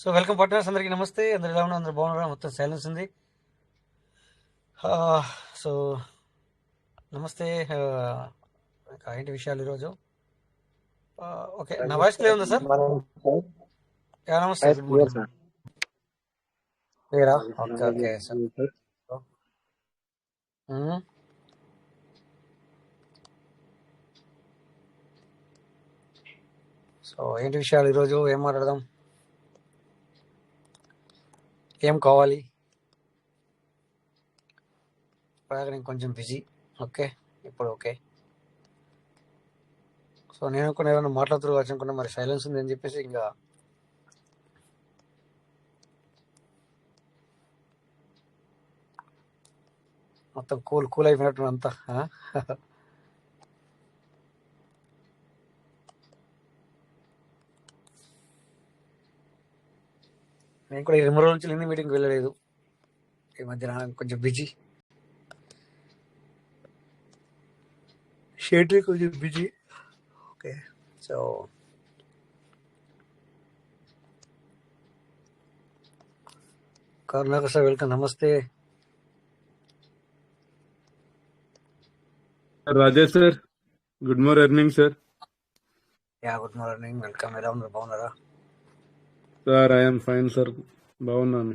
So welcome partners, అందరికీ నమస్తే. అందరు ఎలా ఉన్నారు? అందరు బాగున్నారా? మొత్తం సైలెన్స్ ఉంది. ఆ, సో నమస్తే. ఏంటి విషయాలు ఈరోజు? ఓకే, నా వాయిస్ క్లియర్ ఉందా సార్? మనం సార్ నమస్తే, voice good clear morning. Sir. క్లియరా? Okay okay sir. Hmm. So ఏంటి విషయాలు ఈరోజు? ఏం మాట్లాడదాం? ఏం కావాలి? ఇప్పటిదాకా నేను కొంచెం బిజీ. ఓకే, ఇప్పుడు ఓకే. సో నేను అనుకున్నా ఏమైనా మాట్లాడుతూ కావచ్చు అనుకున్నా, మరి సైలెన్స్ ఉంది అని చెప్పేసి ఇంకా మొత్తం కూల్ కూల్ అయిపోయినట్టు అంతా. నేను కూడా ఈ 2 రోజుల నుంచి లింక్ మీటింగ్కి వెళ్ళలేదు. ఈ మధ్య కొంచెం బిజీ, షెడ్యూల్ కొంచెం busy. Okay, so Karunakar sir, welcome. నమస్తే. Rajesh sir, good morning sir. Good morning, welcome. ఎలా ఉన్నారు? బాగున్నారా? సార్ ఐఎమ్ ఫైన్ సార్, బాగున్నాను.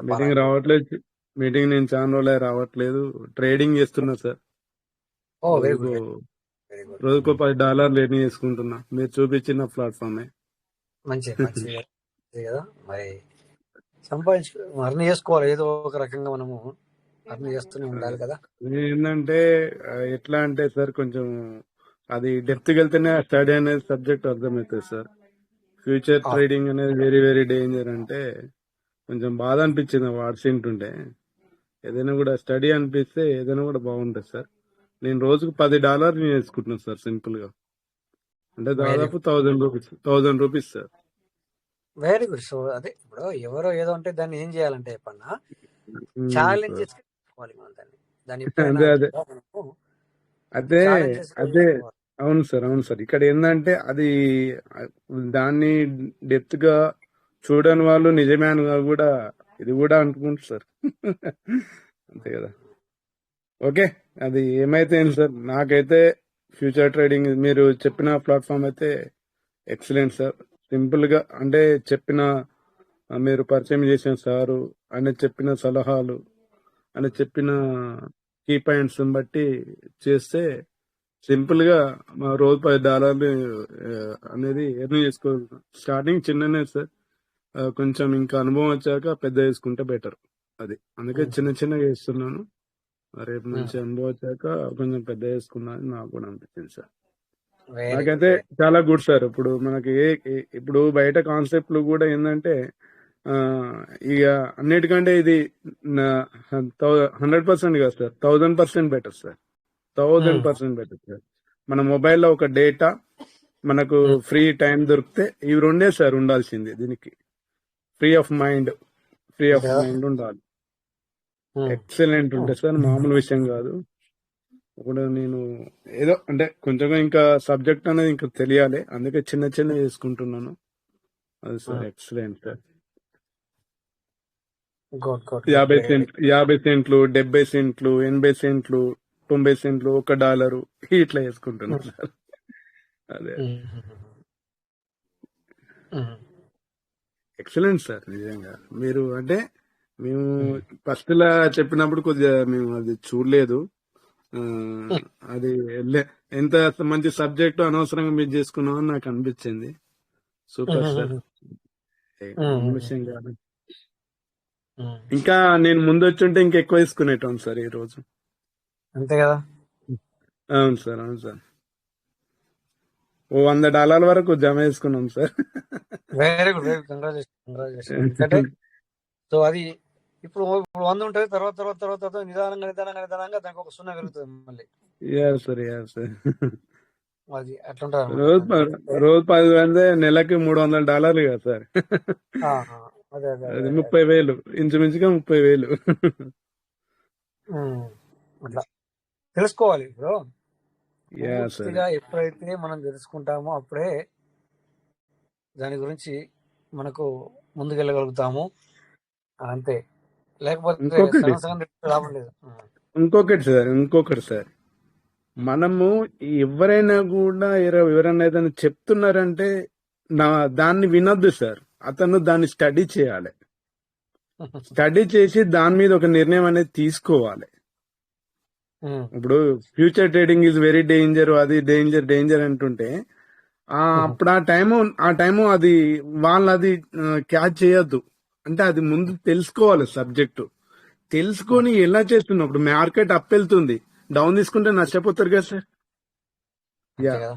మీటింగ్ రావట్లేదు. మీటింగ్ నేను చాలా రోజులే రావట్లేదు. ట్రేడింగ్ చేస్తున్నా సార్. ఓ వెరీ రోజుకు గుడ్, వెరీ గుడ్. రోజుకు $10 ఎర్న్ చేసుకుంటున్నా. మీరు చూపించిన ప్లాట్ఫామే. మంచిది మంచిది కదా. మరి సంపాదించు అర్న్ చేసుకోవాలి, ఏదో ఒక రకంగా మనము అర్న్ చేస్తూనే ఉండాలి కదా. ఏంటంటే ఎట్లా అంటే సార్, కొంచెం అది డెప్త్కి వెళ్తేనే స్టడీ అనేది సబ్జెక్ట్ అర్థమవుతుంది సార్. ఫ్యూచర్ ట్రేడింగ్ అనేది వెరీ వెరీ డేంజర్. అంటే కొంచెం బాధ అనిపించింది వాట్స్ వింటుంటే. ఏదైనా కూడా స్టడీ అనిపిస్తే ఏదైనా కూడా బాగుంటుంది సార్. నేను రోజుకు $10 చేసుకుంటున్నాను సార్, సింపుల్ గా. అంటే దాదాపు 1000 rupees sir. Very good. So అదే, ఇప్పుడు ఎవరో ఏదో అంటే దాన్ని ఏం చేయాలంటే చెప్పన్నా, ఛాలెంజ్ చేసుకోవాలి మనం దాన్ని ఎప్పుడైనా అదే అదే మనము అదే ఛాలెంజెస్ అదే అవును సార్, అవును సార్. ఇక్కడ ఏంటంటే అది దాన్ని డెప్త్ గా చూడని వాళ్ళు నిజమే అని కూడా ఇది కూడా అనుకుంటారు సార్. అంతే కదా. ఓకే, అది ఏమైతే ఏంటి సార్, నాకైతే ఫ్యూచర్ ట్రేడింగ్ మీరు చెప్పిన ప్లాట్ఫామ్ అయితే ఎక్సలెంట్ సార్. సింపుల్ గా అంటే చెప్పిన మీరు పరిచయం చేసిన సారు ఆయన చెప్పిన సలహాలు, ఆయన చెప్పిన కీ పాయింట్స్ బట్టి చేస్తే సింపుల్ గా మా రోజు $10 అనేది ఎర్న్ చేసుకోగలుగుతాం. స్టార్టింగ్ చిన్ననే సార్, కొంచెం ఇంకా అనుభవం వచ్చాక పెద్ద చేసుకుంటే బెటర్. అది అందుకే చిన్న చిన్నగా చేస్తున్నాను. రేపు నుంచి అనుభవం వచ్చాక కొంచెం పెద్ద చేసుకున్నాను నాకు కూడా అనిపించింది సార్. నాకైతే చాలా గుడ్ సార్. ఇప్పుడు మనకి ఇప్పుడు బయట కాన్సెప్ట్లు కూడా ఏంటంటే ఇక అన్నిటికంటే ఇది 100% కాదు sir, 1000% better sir. 1000% better sir. మన మొబైల్లో ఒక డేటా, మనకు ఫ్రీ టైం దొరికితే ఇవి రెండే సార్ ఉండాల్సింది. దీనికి ఫ్రీ ఆఫ్ మైండ్ ఉండాలి. ఎక్సలెంట్ ఉంటుంది సార్, మామూలు విషయం కాదు. ఇప్పుడు నేను ఏదో అంటే కొంచెం ఇంకా సబ్జెక్ట్ అనేది ఇంకా తెలియాలి, అందుకే చిన్న చిన్న చేసుకుంటున్నాను. అది సార్ ఎక్సలెంట్ సార్. 50 సెంట్లు, 70 సెంట్లు, 80 సెంట్లు, 90 సెంట్లు, $1 ఇట్లా వేసుకుంటున్నాను సార్. అదే ఎక్సలెంట్ సార్. నిజంగా మీరు అంటే మేము ఫస్ట్ లా చెప్పినప్పుడు కొద్దిగా మేము అది చూడలేదు. అది ఎంత మంచి సబ్జెక్ట్ అనవసరంగా మీరు చేసుకున్నామని నాకు అనిపించింది. సూపర్ సార్, విషయం కాదు. ఇంకా నేను ముందు వచ్చుంటే ఇంకా ఎక్కువ తీసుకునేటోను సార్ ఈ రోజు. అంతే కదా. అవును సార్, అవును సార్. $100 వరకు జమ చేసుకున్నాం sir. Very good, very congratulation. ఎందుకంటే సో అది ఇప్పుడు 100 ఉంటుంది, తర్వాత తర్వాత తర్వాత తర్వాత నిదానంగా నిదానంగా నిదానంగా దానికి ఒక 0 పెరుగుతుంది మళ్ళీ. సార్ అది అట్లుంటుంది. రోజు 10 నెలకి $300 కదా సార్. అదే అదే అది 30,000, ఇంచుమించుగా 30,000. అట్లా తెలుసుకోవాలి. ఇప్పుడు పూర్తిగా ఎప్పుడైతే మనం తెలుసుకుంటామో అప్పుడే దాని గురించి మనకు ముందుకెళ్ళగలుగుతాము. అంతే. లేకపోతే ఇంకొకటి సగం సగం తిరిగితే లాభం లేదు. ఇంకొకటి సార్, మనము ఎవరైనా కూడా ఎవరైనా ఏదైనా చెప్తున్నారంటే దాన్ని వినొద్దు సార్. అతను దాన్ని స్టడీ చేయాలి. స్టడీ చేసి దాని మీద ఒక నిర్ణయం అనేది తీసుకోవాలి. ఇప్పుడు future trading is very danger, అది డేంజర్ అంటుంటే అప్పుడు ఆ టైము అది వాళ్ళది క్యాచ్ చేయొద్దు. అంటే అది ముందు తెలుసుకోవాలి సబ్జెక్టు. తెలుసుకొని ఎలా చేస్తున్నావు. ఇప్పుడు మార్కెట్ అప్ వెళ్తుంది, డౌన్ తీసుకుంటే నష్టపోతారు కదా సార్. అంతే యా, కదా.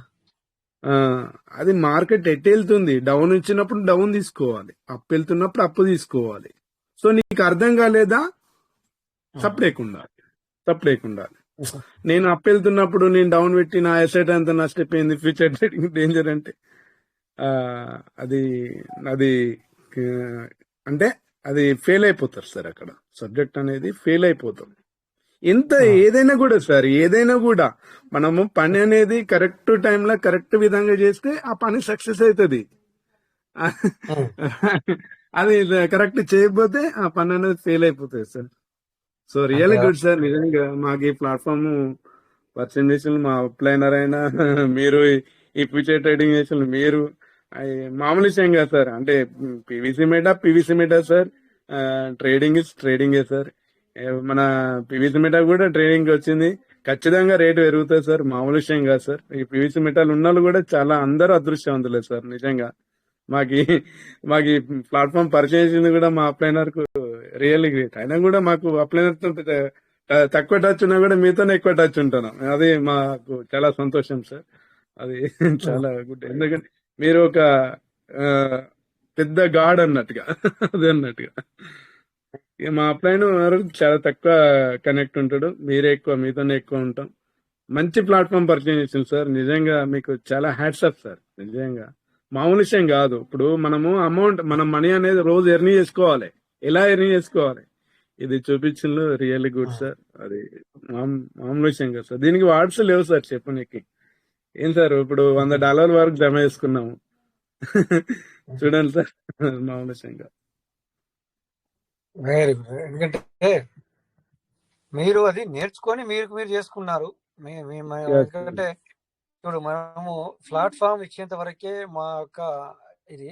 అది మార్కెట్ ఎట్ వెళ్తుంది, డౌన్ ఇచ్చినప్పుడు డౌన్ తీసుకోవాలి, అప్ వెళ్తున్నప్పుడు అప్పు తీసుకోవాలి. సో నీకు అర్థం కాలేదా, సపరేట్ ఉండాలి. నేను అప్ వెళ్తున్నప్పుడు నేను డౌన్ పెట్టి నా ఎసెట్ అంతా నష్టపోయింది, ఫ్యూచర్ ట్రేడింగ్ డేంజర్ అంటే అది అది అంటే అది ఫెయిల్ అయిపోతారు సార్. అక్కడ సబ్జెక్ట్ అనేది ఫెయిల్ అయిపోతాం. ఏదైనా కూడా సార్, ఏదైనా కూడా మనము పని అనేది కరెక్ట్ టైంలో కరెక్ట్ విధంగా చేస్తే ఆ పని సక్సెస్ అవుతుంది. అది కరెక్ట్ చేయకపోతే ఆ పని అనేది ఫెయిల్ అయిపోతుంది sir. So really good sir. నిజంగా మాకు ఈ ప్లాట్ఫామ్ పరిచయం చేసిన మా అప్లైనర్ అయినా మీరు ఈ ఫ్యూచర్ ట్రేడింగ్ చేసిన మీరు మామూలు విషయం కాదు సార్. అంటే పీవీసీ మీటా సార్, ట్రేడింగే సార్. మన పీవీసీ మీటా కూడా ట్రేడింగ్ వచ్చింది, ఖచ్చితంగా రేటు పెరుగుతుంది సార్. మామూలు విషయం కాదు సార్. ఈ పీవీసీ మీటాలు ఉన్న వాళ్ళు కూడా చాలా అందరూ అదృష్టవంతులే సార్. నిజంగా మాకు ప్లాట్ఫామ్ పరిచయం చేసింది కూడా మా అప్లైనర్ కు రియల్లీ గ్రేట్. అయినా కూడా మాకు అప్లైనర్ తో తక్కువ టచ్ ఉన్నా కూడా మీతోనే ఎక్కువ టచ్ ఉంటాను. అది మాకు చాలా సంతోషం సార్. అది చాలా గుడ్. ఎందుకంటే మీరు ఒక పెద్ద గాడ్ అన్నట్టుగా అది అన్నట్టుగా. ఇక మా అప్లైనర్ చాలా తక్కువ కనెక్ట్ ఉంటాడు, మీతోనే ఎక్కువ ఉంటాం. మంచి ప్లాట్ఫామ్ పరిచయం చేసింది సార్. నిజంగా మీకు చాలా హ్యాట్స్ ఆఫ్ సార్. నిజంగా మామూలు విషయం కాదు. ఇప్పుడు మనం మనీ అనేది రోజు ఎర్నీ చేసుకోవాలి. ఎలా ఎర్నీ చేసుకోవాలి ఇది చూపించింది రియల్లీ గుడ్ సార్. అది మామూలు విషయం కాదు సార్. దీనికి వాట్స్ లేవు సార్ చెప్పనీకి. ఏం సార్, ఇప్పుడు $100 వరకు జమ చేసుకున్నాము. చూడండి సార్, మామూలు విషయం కాదు. Very good. ఎందుకంటే మీరు అది నేర్చుకొని మీరు చేసుకున్నారు. ఎందుకంటే ఇప్పుడు మనము ప్లాట్ఫామ్ ఇచ్చేంత వరకే మా యొక్క ఇది.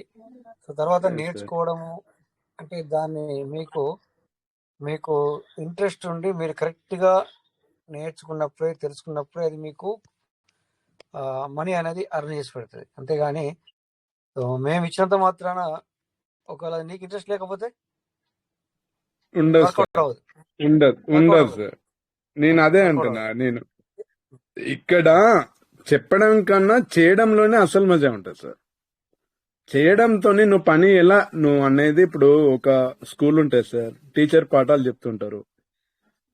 సో తర్వాత నేర్చుకోవడము అంటే దాన్ని మీకు ఇంట్రెస్ట్ ఉండి మీరు కరెక్ట్ గా నేర్చుకున్నప్పుడే తెలుసుకున్నప్పుడే అది మీకు మనీ అనేది అర్న్ చేసి పెడుతుంది. అంతేగాని మేము ఇచ్చినంత మాత్రాన ఒకవేళ నీకు ఇంట్రెస్ట్ లేకపోతే ఉండదు సార్. నేను అదే అంటున్నా. నేను ఇక్కడ చెప్పడం కన్నా చేయడంలోనే అసలు మజా ఉంటుంది సార్. చేయడంతోనే నువ్వు పని ఎలా నువ్వు అనేది. ఇప్పుడు ఒక స్కూల్ ఉంటుంది సార్, టీచర్ పాఠాలు చెప్తుంటారు.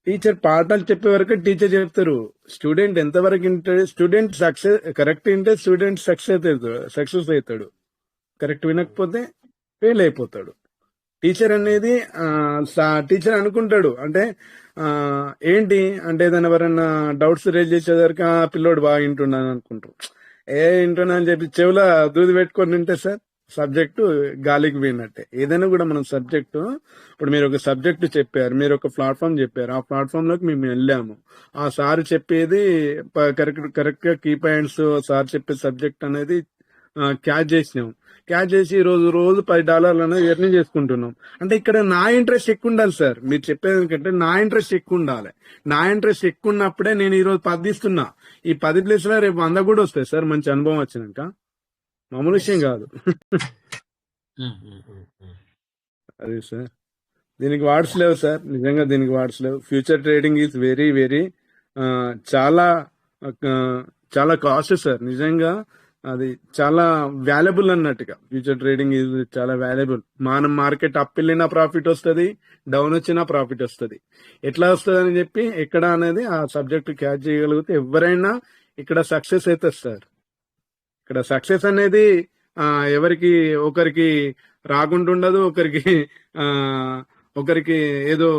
టీచర్ పాఠాలు చెప్పే వరకు టీచర్ చెప్తారు, స్టూడెంట్ ఎంతవరకు వింటాడు. స్టూడెంట్ సక్సెస్ కరెక్ట్ వింటే స్టూడెంట్ సక్సెస్ అవుతాడు. కరెక్ట్ వినకపోతే ఫెయిల్ అయిపోతాడు. టీచర్ అనేది టీచర్ అనుకుంటాడు అంటే ఏంటి అంటే ఏదైనా ఎవరైనా డౌట్స్ రేజ్ చేసేసరికి పిల్లోడు బాగా వింటున్నాను అనుకుంటారు. వింటున్నా అని చెప్పి చెవులో దూది పెట్టుకొని వింటే సార్ సబ్జెక్టు గాలికి పోయినట్టే. ఏదైనా కూడా మనం సబ్జెక్టు, ఇప్పుడు మీరు ఒక సబ్జెక్టు చెప్పారు, మీరు ఒక ప్లాట్ఫామ్ చెప్పారు, ఆ ప్లాట్ఫామ్ లోకి మేము వెళ్ళాము. ఆ సార్ చెప్పేది కరెక్ట్ గా కీ పాయింట్స్ సార్ చెప్పే సబ్జెక్ట్ అనేది క్యాచ్ చేసినాం. క్యాచ్ చేసి రోజు $10 అనేది ఎర్న్ చేసుకుంటున్నాం. అంటే ఇక్కడ నా ఇంట్రెస్ట్ ఎక్కువ ఉండాలి సార్. మీరు చెప్పేది కంటే నా ఇంట్రెస్ట్ ఎక్కువ ఉండాలి. నా ఇంట్రెస్ట్ ఎక్కువ ఉన్నప్పుడే నేను ఈ రోజు 10 ఇస్తున్నా. ఈ 10 ప్లేస్ లో రేపు 100 కూడా వస్తాయి సార్, మంచి అనుభవం వచ్చినాక. మామూలు విషయం కాదు అది సార్. దీనికి వార్డ్స్ లేవు సార్. నిజంగా దీనికి వార్డ్స్ లేవు. Future trading is very very చాలా చాలా కాస్ట్ సార్. నిజంగా అది చాలా వాల్యుబుల్ అన్నట్టుగా. ఫ్యూచర్ ట్రేడింగ్ ఈజ్ చాలా వాల్యుబుల్. మనం మార్కెట్ అప్ వెళ్ళినా ప్రాఫిట్ వస్తుంది, డౌన్ వచ్చినా ప్రాఫిట్ వస్తుంది. ఎట్లా వస్తుంది అని చెప్పి ఎక్కడ అనేది ఆ సబ్జెక్ట్ క్యాచ్ చేయగలిగితే ఎవరైనా ఇక్కడ సక్సెస్ అవుతుంది సార్. ఇక్కడ సక్సెస్ అనేది ఎవరికి ఒకరికి రాకుండా ఉండదు, ఒకరికి ఏదో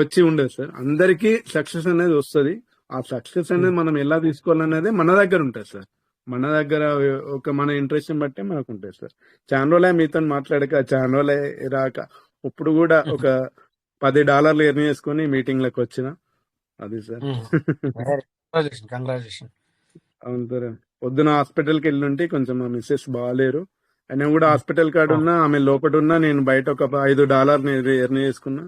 వచ్చి ఉండదు సార్. అందరికీ సక్సెస్ అనేది వస్తుంది. ఆ సక్సెస్ అనేది మనం ఎలా తీసుకోవాలనేది మన దగ్గర ఉంటుంది సార్. మన దగ్గర ఒక మన ఇంట్రెస్ట్ బట్టే మనకు ఉంటాయి సార్. చాలా రోజులే మీతో మాట్లాడక, చాలా రోజులే రాక, ఇప్పుడు కూడా ఒక $10 ఎర్న్ చేసుకుని మీటింగ్లకు వచ్చిన అది సార్. కంగ్రాచులేషన్. అవును సార్. పొద్దున హాస్పిటల్కి వెళ్ళుంటే కొంచెం మా మిస్సెస్ బాగాలేరు, అయినా కూడా హాస్పిటల్ కాడ ఉన్నా, ఆమె లోపల ఉన్నా, నేను బయట ఒక $5 ఎర్న్ చేసుకున్నా,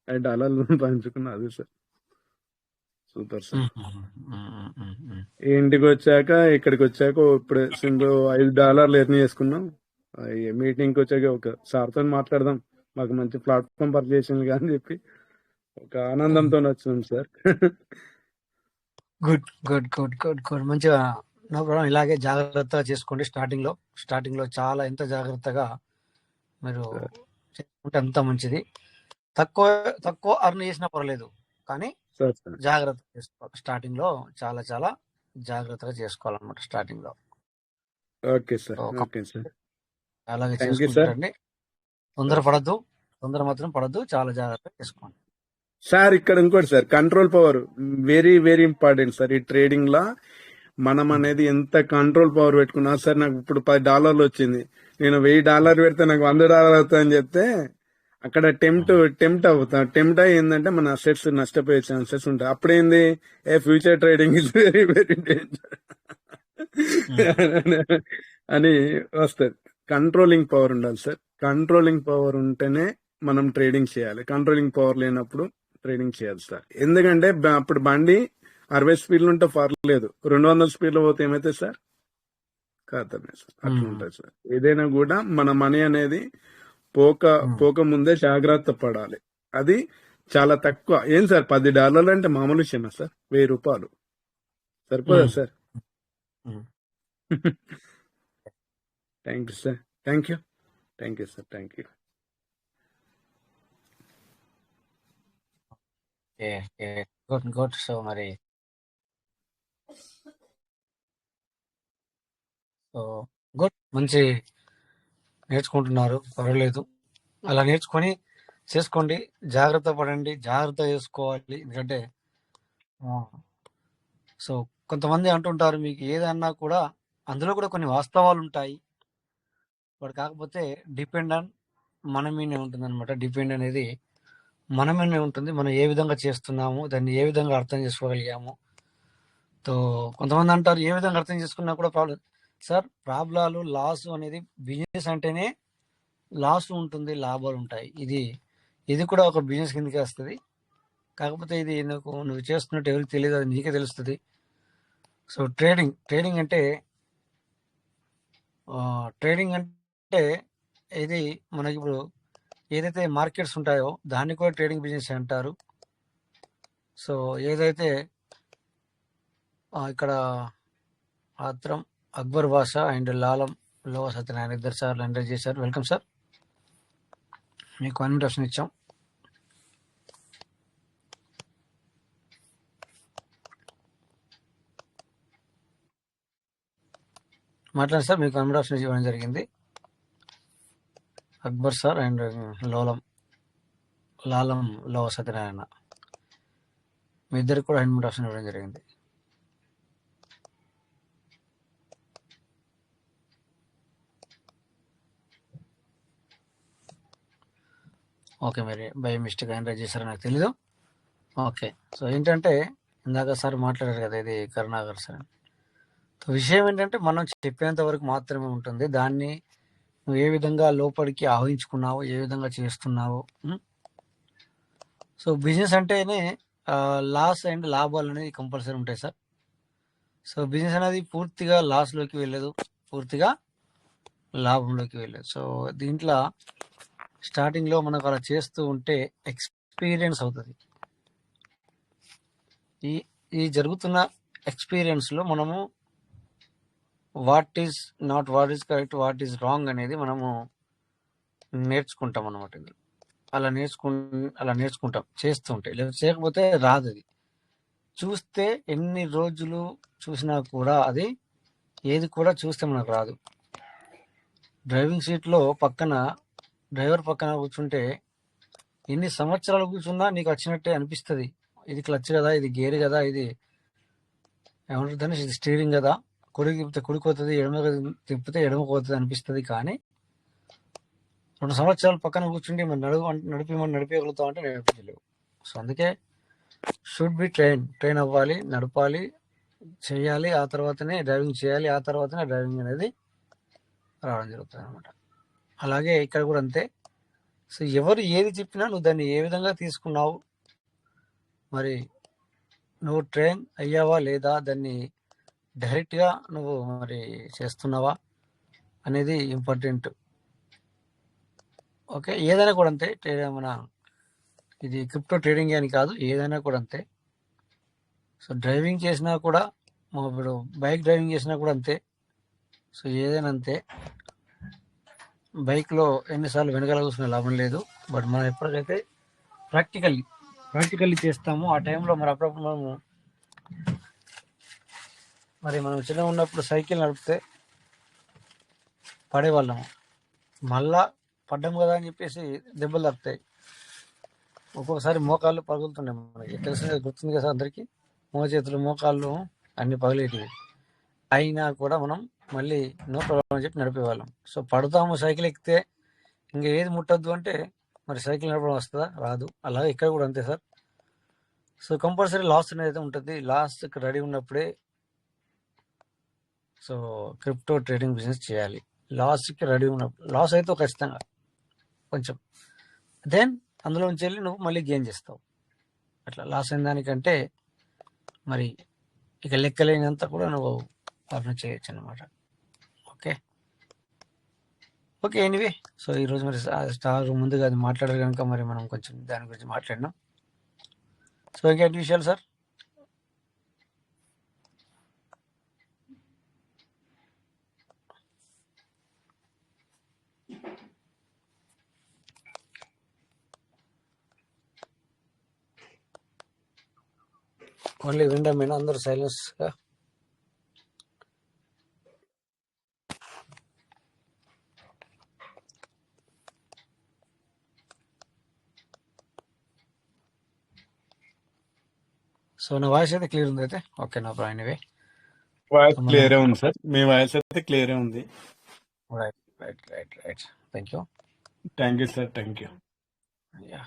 $5 పంచుకున్నా. అది సార్. Super sir. ఇంటికి వచ్చాక, ఇక్కడికి వచ్చాక ఇప్పుడు సింపుల్ $5 ఎర్న్ చేసుకున్నాం. మీటింగ్కి వచ్చాక ఒక సార్తో మాట్లాడదాం, మాకు మంచి ప్లాట్ఫామ్ పర్చేసింది అని చెప్పి ఒక ఆనందంతో వచ్చినాం sir. Good good good good good మంచిగా. No problem. ఇలాగే జాగ్రత్తగా చేసుకోండి. స్టార్టింగ్ లో చాలా ఎంత జాగ్రత్తగా మీరు చేసుకుంటే అంత మంచిది. తక్కువ తక్కువ అర్న్ చేసినా పర్లేదు, కానీ సార్ జాగ్రత్త చేసుకోవాలి. స్టార్టింగ్ లో చాలా చాలా జాగ్రత్తగా చేసుకోవాలన్నమాట స్టార్టింగ్ లో. Okay sir. Okay sir. అలాగే థ్యాంక్ యూ సార్. చేసుకుంటారండి. తొందర మాత్రం పడద్దు, చాలా జాగ్రత్తగా చేసుకోండి సార్. ఇక్కడ ఇంకోటి sir, control power very very important sir. ఈ ట్రేడింగ్ లా మనం అనేది ఎంత కంట్రోల్ పవర్ పెట్టుకున్నా సార్. నాకు ఇప్పుడు $10 వచ్చింది, నేను $1000 పెడితే నాకు $100 అవుతుందని చెప్తే అక్కడ టెంప్ట్ అవుతా. టెంప్ట్ అయ్యి ఏంటంటే మన అసెట్స్ నష్టపోయే ఛాన్సెస్ ఉంటాయి. అప్పుడేంది, future trading is very very danger అని వస్తుంది. కంట్రోలింగ్ పవర్ ఉండాలి సార్. కంట్రోలింగ్ పవర్ ఉంటేనే మనం ట్రేడింగ్ చేయాలి. కంట్రోలింగ్ పవర్ లేనప్పుడు ట్రేడింగ్ చేయాలి సార్. ఎందుకంటే అప్పుడు బండి 60 స్పీడ్లు ఉంటే పర్లేదు, 200 స్పీడ్లో పోతే ఏమైతే సార్, కాదమే సార్. అట్లా ఉంటుంది సార్. ఏదైనా కూడా మన మనీ అనేది పోక ముందే జాగ్రత్త పడాలి. అది చాలా తక్కువ. ఏం సార్, $10 అంటే మామూలు విషయమా sir? ₹1000 Saripodhaa sir? Thank you sir. Thank you sir. Thank you. Good. So మరి గుడ్, మంచి నేర్చుకుంటున్నారు, పర్వాలేదు. అలా నేర్చుకొని చేసుకోండి. జాగ్రత్త పడండి, జాగ్రత్త చేసుకోవాలి. ఎందుకంటే సో కొంతమంది అంటుంటారు, మీకు ఏదన్నా కూడా అందులో కూడా కొన్ని వాస్తవాలు ఉంటాయి, బట్ కాకపోతే డిపెండ్ ఆన్ మన మీదనే ఉంటుంది అనమాట. డిపెండ్ అనేది మన మీదనే ఉంటుంది. మనం ఏ విధంగా చేస్తున్నాము, దాన్ని ఏ విధంగా అర్థం చేసుకోగలిగాము. సో కొంతమంది అంటారు, ఏ విధంగా అర్థం చేసుకున్నా కూడా ప్రాబ్లం. సార్, ప్రాబ్లాలు లాస్ అనేది బిజినెస్ అంటేనే లాస్ ఉంటుంది, లాభాలు ఉంటాయి. ఇది కూడా ఒక బిజినెస్ కిందకి వస్తుంది. కాకపోతే ఇది నువ్వు చేస్తున్నట్టు ఎవరికి తెలియదు, అది నీకే తెలుస్తుంది. సో ట్రేడింగ్ అంటే ఇది మనకి ఇప్పుడు ఏదైతే మార్కెట్స్ ఉంటాయో దాన్ని కూడా ట్రేడింగ్ బిజినెస్ అంటారు. సో ఏదైతే ఇక్కడ ఆత్రం అక్బర్ బాషా అండ్ లాలం లోవ సత్యనారాయణ ఇద్దరు సార్లు ఎంటర్ చేశారు. వెల్కమ్ సార్, మీకు ఇన్విటేషన్ ఇచ్చాం. మాట్లాడండి సార్, మీకు ఇన్విటేషన్ ఇవ్వడం జరిగింది. అక్బర్ సార్ అండ్ లాలం లోవ సత్యనారాయణ, మీ ఇద్దరికి కూడా ఇన్విటేషన్ ఇవ్వడం జరిగింది. ఓకే, మరి బై మిస్టేక్ ఎంటర్ చేశారో నాకు తెలీదు. ఓకే, సో ఏంటంటే ఇందాక సార్ మాట్లాడారు కదా, ఇది కరుణాకర్ సార్. విషయం ఏంటంటే మనం చెప్పేంత వరకు మాత్రమే ఉంటుంది. దాన్ని నువ్వు ఏ విధంగా లోపలికి ఆహ్వానించుకున్నావు, ఏ విధంగా చేస్తున్నావు. సో బిజినెస్ అంటేనే లాస్ అండ్ లాభాలు అనేది కంపల్సరీ ఉంటాయి సార్. సో బిజినెస్ అనేది పూర్తిగా లాస్లోకి వెళ్ళదు, పూర్తిగా లాభంలోకి వెళ్ళదు. సో దీంట్లో స్టార్టింగ్లో మనకు అలా చేస్తూ ఉంటే ఎక్స్పీరియన్స్ అవుతుంది. ఈ జరుగుతున్న ఎక్స్పీరియన్స్లో మనము what is correct, what is wrong అనేది మనము నేర్చుకుంటాం అన్నమాట. ఇది అలా నేర్చుకుంటాం చేస్తూ ఉంటే. చేయకపోతే రాదు. అది చూస్తే ఎన్ని రోజులు చూసినా కూడా అది ఏది కూడా చూస్తే మనకు రాదు. డ్రైవింగ్ సీట్లో డ్రైవర్ పక్కన కూర్చుంటే ఎన్ని సంవత్సరాలు కూర్చున్నా నీకు వచ్చినట్టే అనిపిస్తుంది. ఇది క్లచ్ కదా, ఇది గేర్ కదా, ఇది ఏమంటుంది, ఇది స్టీరింగ్ కదా, కుడికి తిప్పితే కుడికి పోతుంది, ఎడమకి తిప్పితే ఎడమకు పోతుంది అనిపిస్తుంది. కానీ 2 సంవత్సరాలు పక్కన కూర్చుంటే మరి నడిపేయగలుగుతాం అంటే నడిపించలేవు. సో అందుకే షుడ్ బి ట్రైన్ అవ్వాలి, నడపాలి, చేయాలి. ఆ తర్వాతనే డ్రైవింగ్ చేయాలి. ఆ తర్వాతనే డ్రైవింగ్ అనేది రావడం జరుగుతుంది అనమాట. అలాగే ఇక్కడ కూడా అంతే. సో ఎవరు ఏది చెప్పినా నువ్వు దాన్ని ఏ విధంగా తీసుకున్నావు, మరి నువ్వు ట్రైన్ అయ్యావా లేదా, దాన్ని డైరెక్ట్గా నువ్వు మరి చేస్తున్నావా అనేది ఇంపార్టెంట్. ఓకే, ఏదైనా కూడా అంతే. మన ఇది క్రిప్టో ట్రేడింగ్ అని కాదు, ఏదైనా కూడా అంతే. సో డ్రైవింగ్ చేసినా కూడా, ఇప్పుడు బైక్ డ్రైవింగ్ చేసినా కూడా అంతే. సో ఏదైనా అంతే. బైక్లో ఎన్నిసార్లు వెనకాల కూర్చునే లాభం లేదు. బట్ మనం ఎప్పటికైతే ప్రాక్టికల్లీ చేస్తామో ఆ టైంలో మరి అప్పుడప్పుడు మనం చిన్నగా ఉన్నప్పుడు సైకిల్ నడిపితే పడేవాళ్ళము. మళ్ళా పడ్డాము కదా అని చెప్పేసి దెబ్బలు తగ్గుతాయి. ఒక్కొక్కసారి మోకాళ్ళు పగులుతున్నాయి. మనకి తెలిసిందే, గుర్తుంది కదా అందరికీ. చేతులు మోకాళ్ళు అన్ని పగిలేటివి. అయినా కూడా మనం మళ్ళీ నో ప్రాబ్లం అని చెప్పి నడిపేవాళ్ళం. సో పడతాము సైకిల్ ఎక్కితే, ఇంకా ఏది ముట్టద్దు అంటే మరి సైకిల్ నడపడం వస్తుందా? రాదు. అలాగే ఇక్కడ కూడా అంతే సార్. సో కంపల్సరీ లాస్ అనేది అయితే ఉంటుంది. లాస్ట్కి రెడీ ఉన్నప్పుడే సో క్రిప్టో ట్రేడింగ్ బిజినెస్ చేయాలి. లాస్ట్కి రెడీ ఉన్నప్పుడు లాస్ అయితే ఖచ్చితంగా కొంచెం, దెన్ అందులో నుంచి వెళ్ళి నువ్వు మళ్ళీ గెయిన్ చేస్తావు. అట్లా లాస్ అయిన దానికంటే మరి ఇక లెక్కలేనంత కూడా నువ్వు అర్థం చేయొచ్చు అనమాట. ఓకే ఓకే ఎనీవే, సో ఈరోజు మరి స్టార్ ముందుగా అది మాట్లాడారు కనుక మరి మనం కొంచెం దాని గురించి మాట్లాడినాం. సో ఇంకేంటి విషయాలు సార్? ఓన్లీ వినడమేనా? అందరూ సైలెన్స్గా. సో నా వాయిస్ అయితే క్లియర్ ఉంది అయితే? ఓకే, నా ప్రాబ్లం. ఎనీవే, వాయిస్ క్లియరే ఉంది సార్. మీ వాయిస్ అయితే క్లియరే ఉంది. Right right right right thank you. Thank you sir, thank you. Yeah,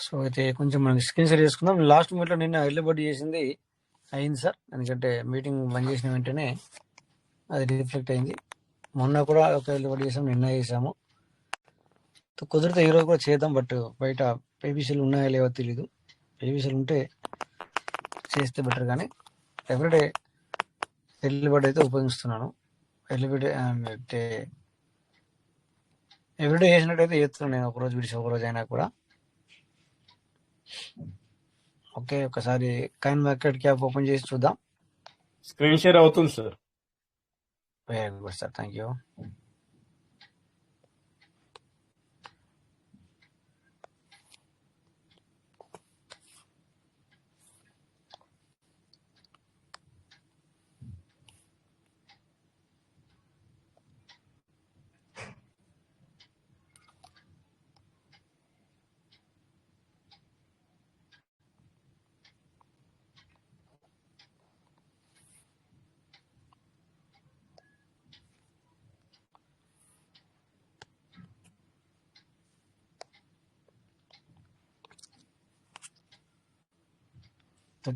so అయితే కొంచెం మనం స్క్రీన్ షేర్ చేసుకుందాం. లాస్ట్ మీట్లో నిన్న ఎర్లీ బర్డ్ చేసింది అయింది సార్, ఎందుకంటే మీటింగ్ బంద్ చేసిన వెంటనే అది రిఫ్లెక్ట్ అయింది. మొన్న కూడా ఒక ఎర్లీ బర్డ్ చేసాము, నిన్న చేసాము. కుదిరితే ఈరోజు కూడా చేద్దాం. బట్ బయట పేబీసీలు ఉన్నాయో లేవో తెలీదు. పేబీసీలు ఉంటే చేస్తే బెటర్, కానీ ఎవ్రీడే ఎర్లీ బర్డ్ అయితే ఉపయోగిస్తున్నాను. ఎర్లీ బర్డ్ అంటే ఎవ్రీడే చేసినట్టయితే చేస్తున్నాను నేను, ఒకరోజు విడిచి ఒకరోజు అయినా కూడా. ఓకే, ఒకసారి కాయిన్ మార్కెట్ క్యాప్ ఓపెన్ చేసి చూద్దాం. స్క్రీన్ షేర్ అవుతుంది sir. Very good sir, thank you.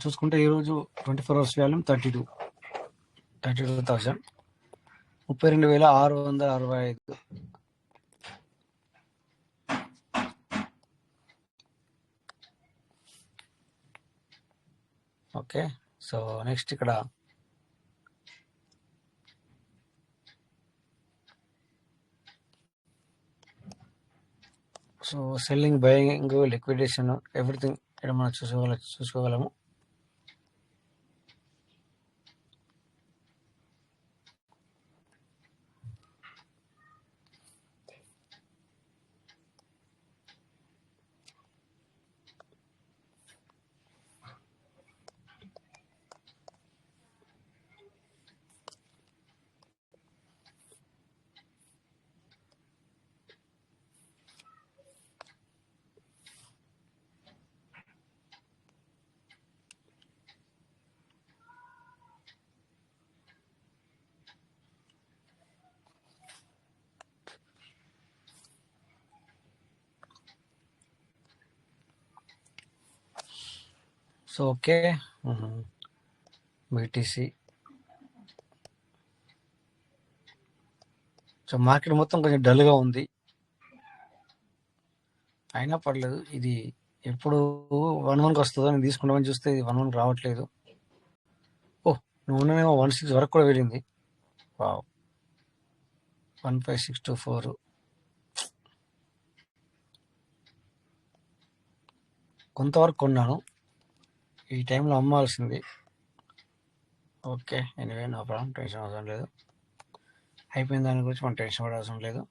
చూసుకుంటే ఈరోజు 24 hours volume 32,000, 32,665. Okay, so next ఇక్కడ so selling, buying, liquidation, everything ఇక్కడ మనం చూసుకోగలము. So okay. BTC. So market మొత్తం కొంచెం డల్గా ఉంది, అయినా పర్లేదు. ఇది ఎప్పుడు 1-1కి వస్తుందో నేను తీసుకుంటామని చూస్తే ఇది 1-1 రావట్లేదు. ఓ, నూనెనేమో 1.6 వరకు కూడా వెళ్ళింది. వావ్, 15624. కొంతవరకు కొన్నాను, ఈ టైంలో అమ్మాల్సింది. Okay, anyway no problem, tension అవసరం లేదు. అయిపోయిన దాని గురించి మనం టెన్షన్ పడాల్సిన లేదు.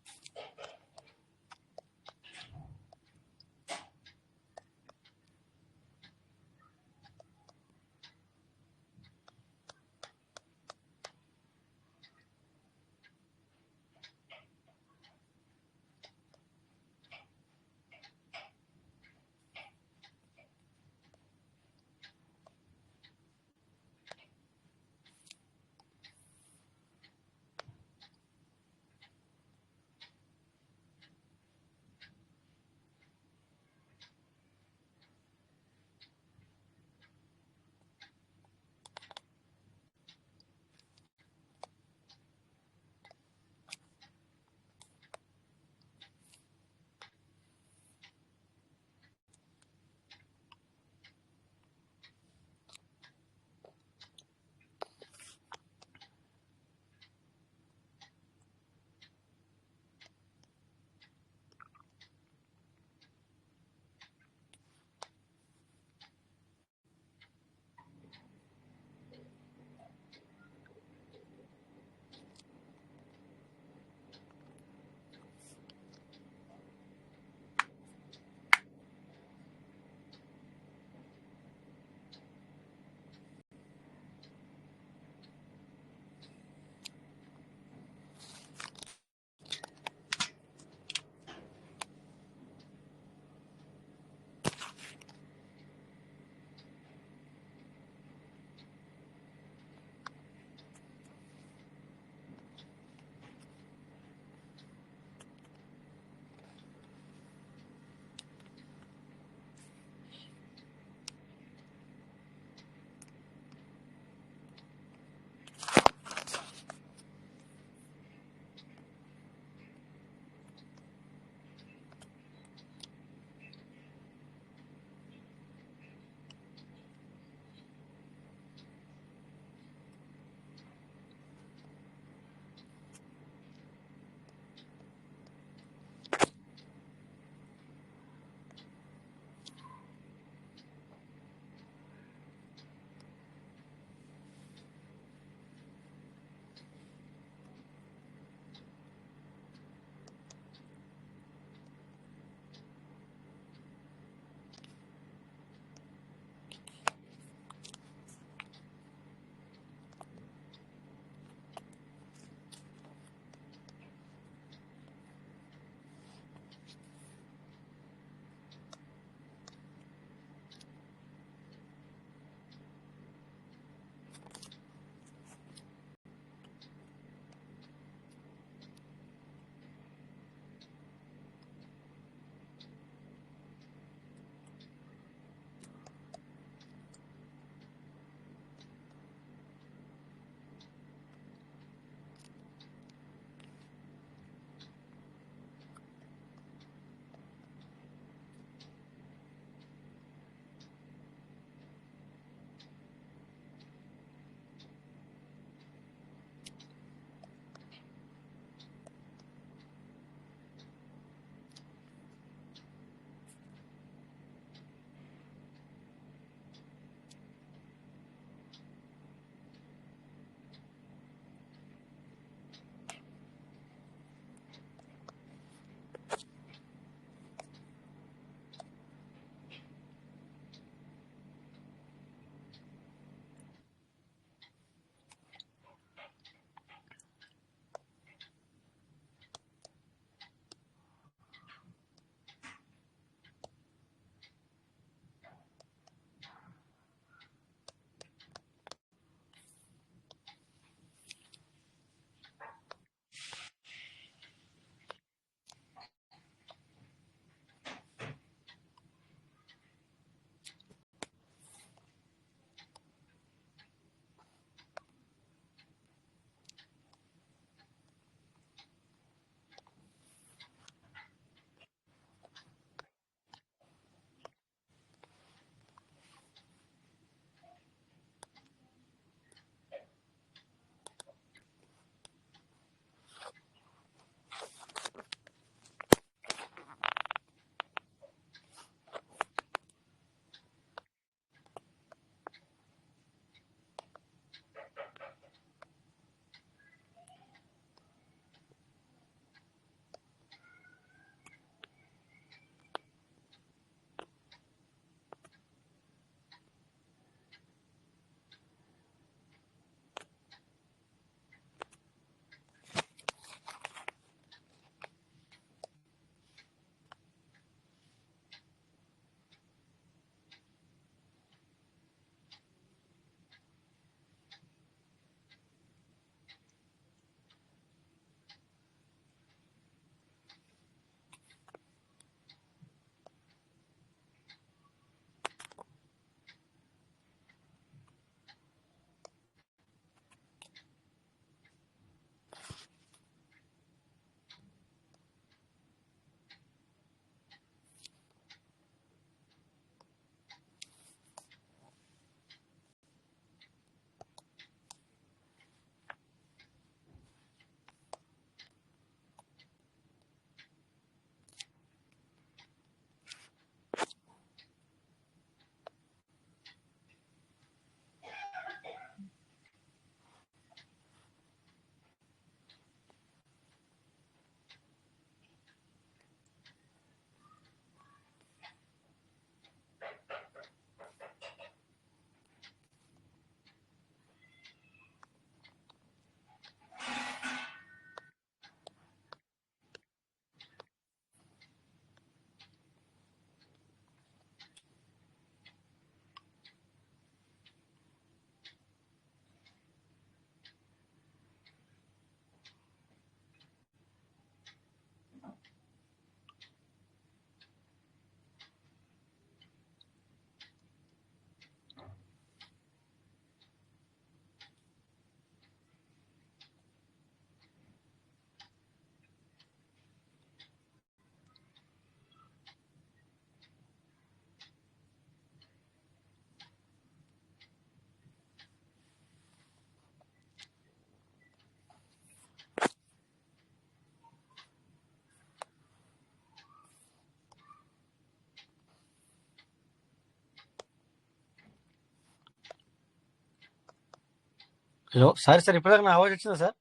హలో సార్, సార్ ఇప్పటిదాకా నా ఆవాజ్ వచ్చిందా సార్?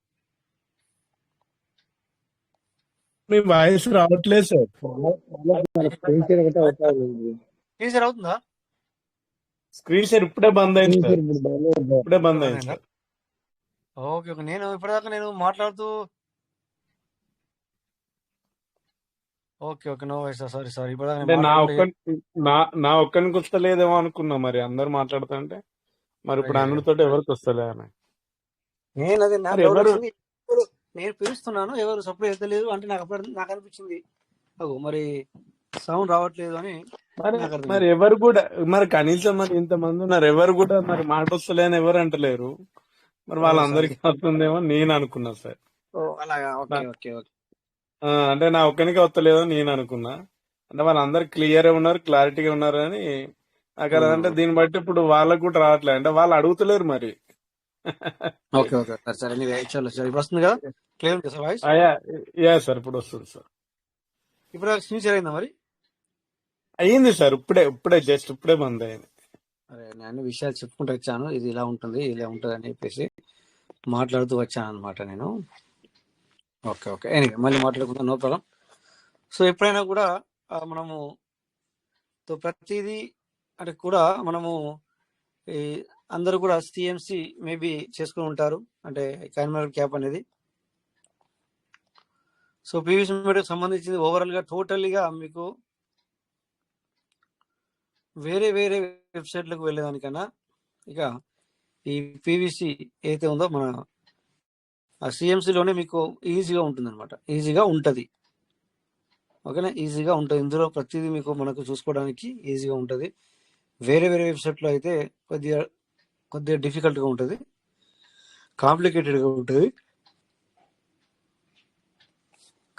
మీ వాయిస్ రావట్లేదు సార్. మన స్క్రీన్ షేర్ ఒకటే అవుతుంది. స్క్రీన్ షేర్ అవుతుందా? స్క్రీన్ షేర్ ఇప్పుడే బంద్ అయింది సార్. ఇప్పుడే బంద్ బంద్ అయింది అయిందా? సార్. Okay okay. నేను ఇప్పటిదాకా నేను మాట్లాడుతూ okay okay. No voice sir, sorry sorry. ఇప్పటిదాకా నేను అంటే మాట్లాడుతూ నా నా ఒక్కరికి వస్తలేదేమో అనుకున్నా, మరి అందరు మాట్లాడుతుంటే మరి ఇప్పుడు అయ్యో, అన్నిటితో ఎవరికి వస్తలే అని. నేను అదే నాకు మరి డౌట్ ఎవరు వచ్చింది. ఎవరు నేను పిలుస్తున్నాను, ఎవరు సపోర్ట్ ఎత్తలేదు అంటే నాకు అప్పుడు నాకు అనిపించింది అగో మరి సౌండ్ రావట్లేదు అని మరి నాకు మరి అర్థమైంది. ఎవరు కూడా మరి కనీసం మరి ఇంతమంది ఉన్నారు, ఎవరు కూడా మరి మాట వస్తలేని ఎవరు అంటలేరు. మరి ఓ సారీ. వాళ్ళందరికీ వస్తుందేమో నేను అనుకున్నా సార్. ఓ అలాగా. ఓకే నా- ఓకే ఓకే. అంటే నా ఒక్కనికే వస్తలేదో నేను అనుకున్నా. అంటే వాళ్ళందరూ క్లియర్ ఉన్నారు, క్లారిటీగా ఉన్నారు అని నాకు అంటే దీన్ని బట్టి ఇప్పుడు వాళ్ళకు కూడా రావట్లేదు, అంటే వాళ్ళు అడుగుతలేరు మరి. ఓకే ఓకే సరే సరే. నీవే చలో చలో. ఇప్పుడు వస్తుంది కదా? క్లియర్ ఉంది sir voice? Yeah yeah sir, ఇప్పుడు వస్తుంది సార్. ఇప్పుడు స్క్రీన్ షేర్ అయిందా మరి? అయ్యింది సార్, ఇప్పుడే జస్ట్ ఇప్పుడే బంద్ అయింది. అరే నేను అన్ని విషయాలు చెప్పుకుంటూ వచ్చాను, ఇది ఇలా ఉంటుంది ఇలా ఉంటుంది అని చెప్పేసి మాట్లాడుతూ వచ్చాను అనమాట నేను. Okay okay. ఎనీవే మళ్ళీ మాట్లాడుకుందాం, నో ప్రాబ్లం. సో ఎప్పుడైనా కూడా మనము ప్రతిదీ అంటే కూడా మనము ఈ అందరూ కూడా సిఎంసి మేబీ చేసుకుని ఉంటారు, అంటే కాన్మర్ క్యాప్ అనేది. సో పీవీసీ మీడియాకి సంబంధించింది ఓవరాల్గా టోటల్గా మీకు వేరే వేరే వెబ్సైట్లకు వెళ్ళేదానికన్నా ఇక ఈ పీవీసీ ఏదైతే ఉందో మన ఆ సిఎంసిలోనే మీకు ఈజీగా ఉంటుంది అనమాట, ఈజీగా ఉంటుంది. ఓకేనా? ఈజీగా ఉంటుంది. ఇందులో ప్రతిదీ మీకు మనకు చూసుకోవడానికి ఈజీగా ఉంటుంది. వేరే వేరే వెబ్సైట్లో అయితే కొద్దిగా కొద్దిగా డిఫికల్ట్గా ఉంటుంది, కాంప్లికేటెడ్గా ఉంటుంది.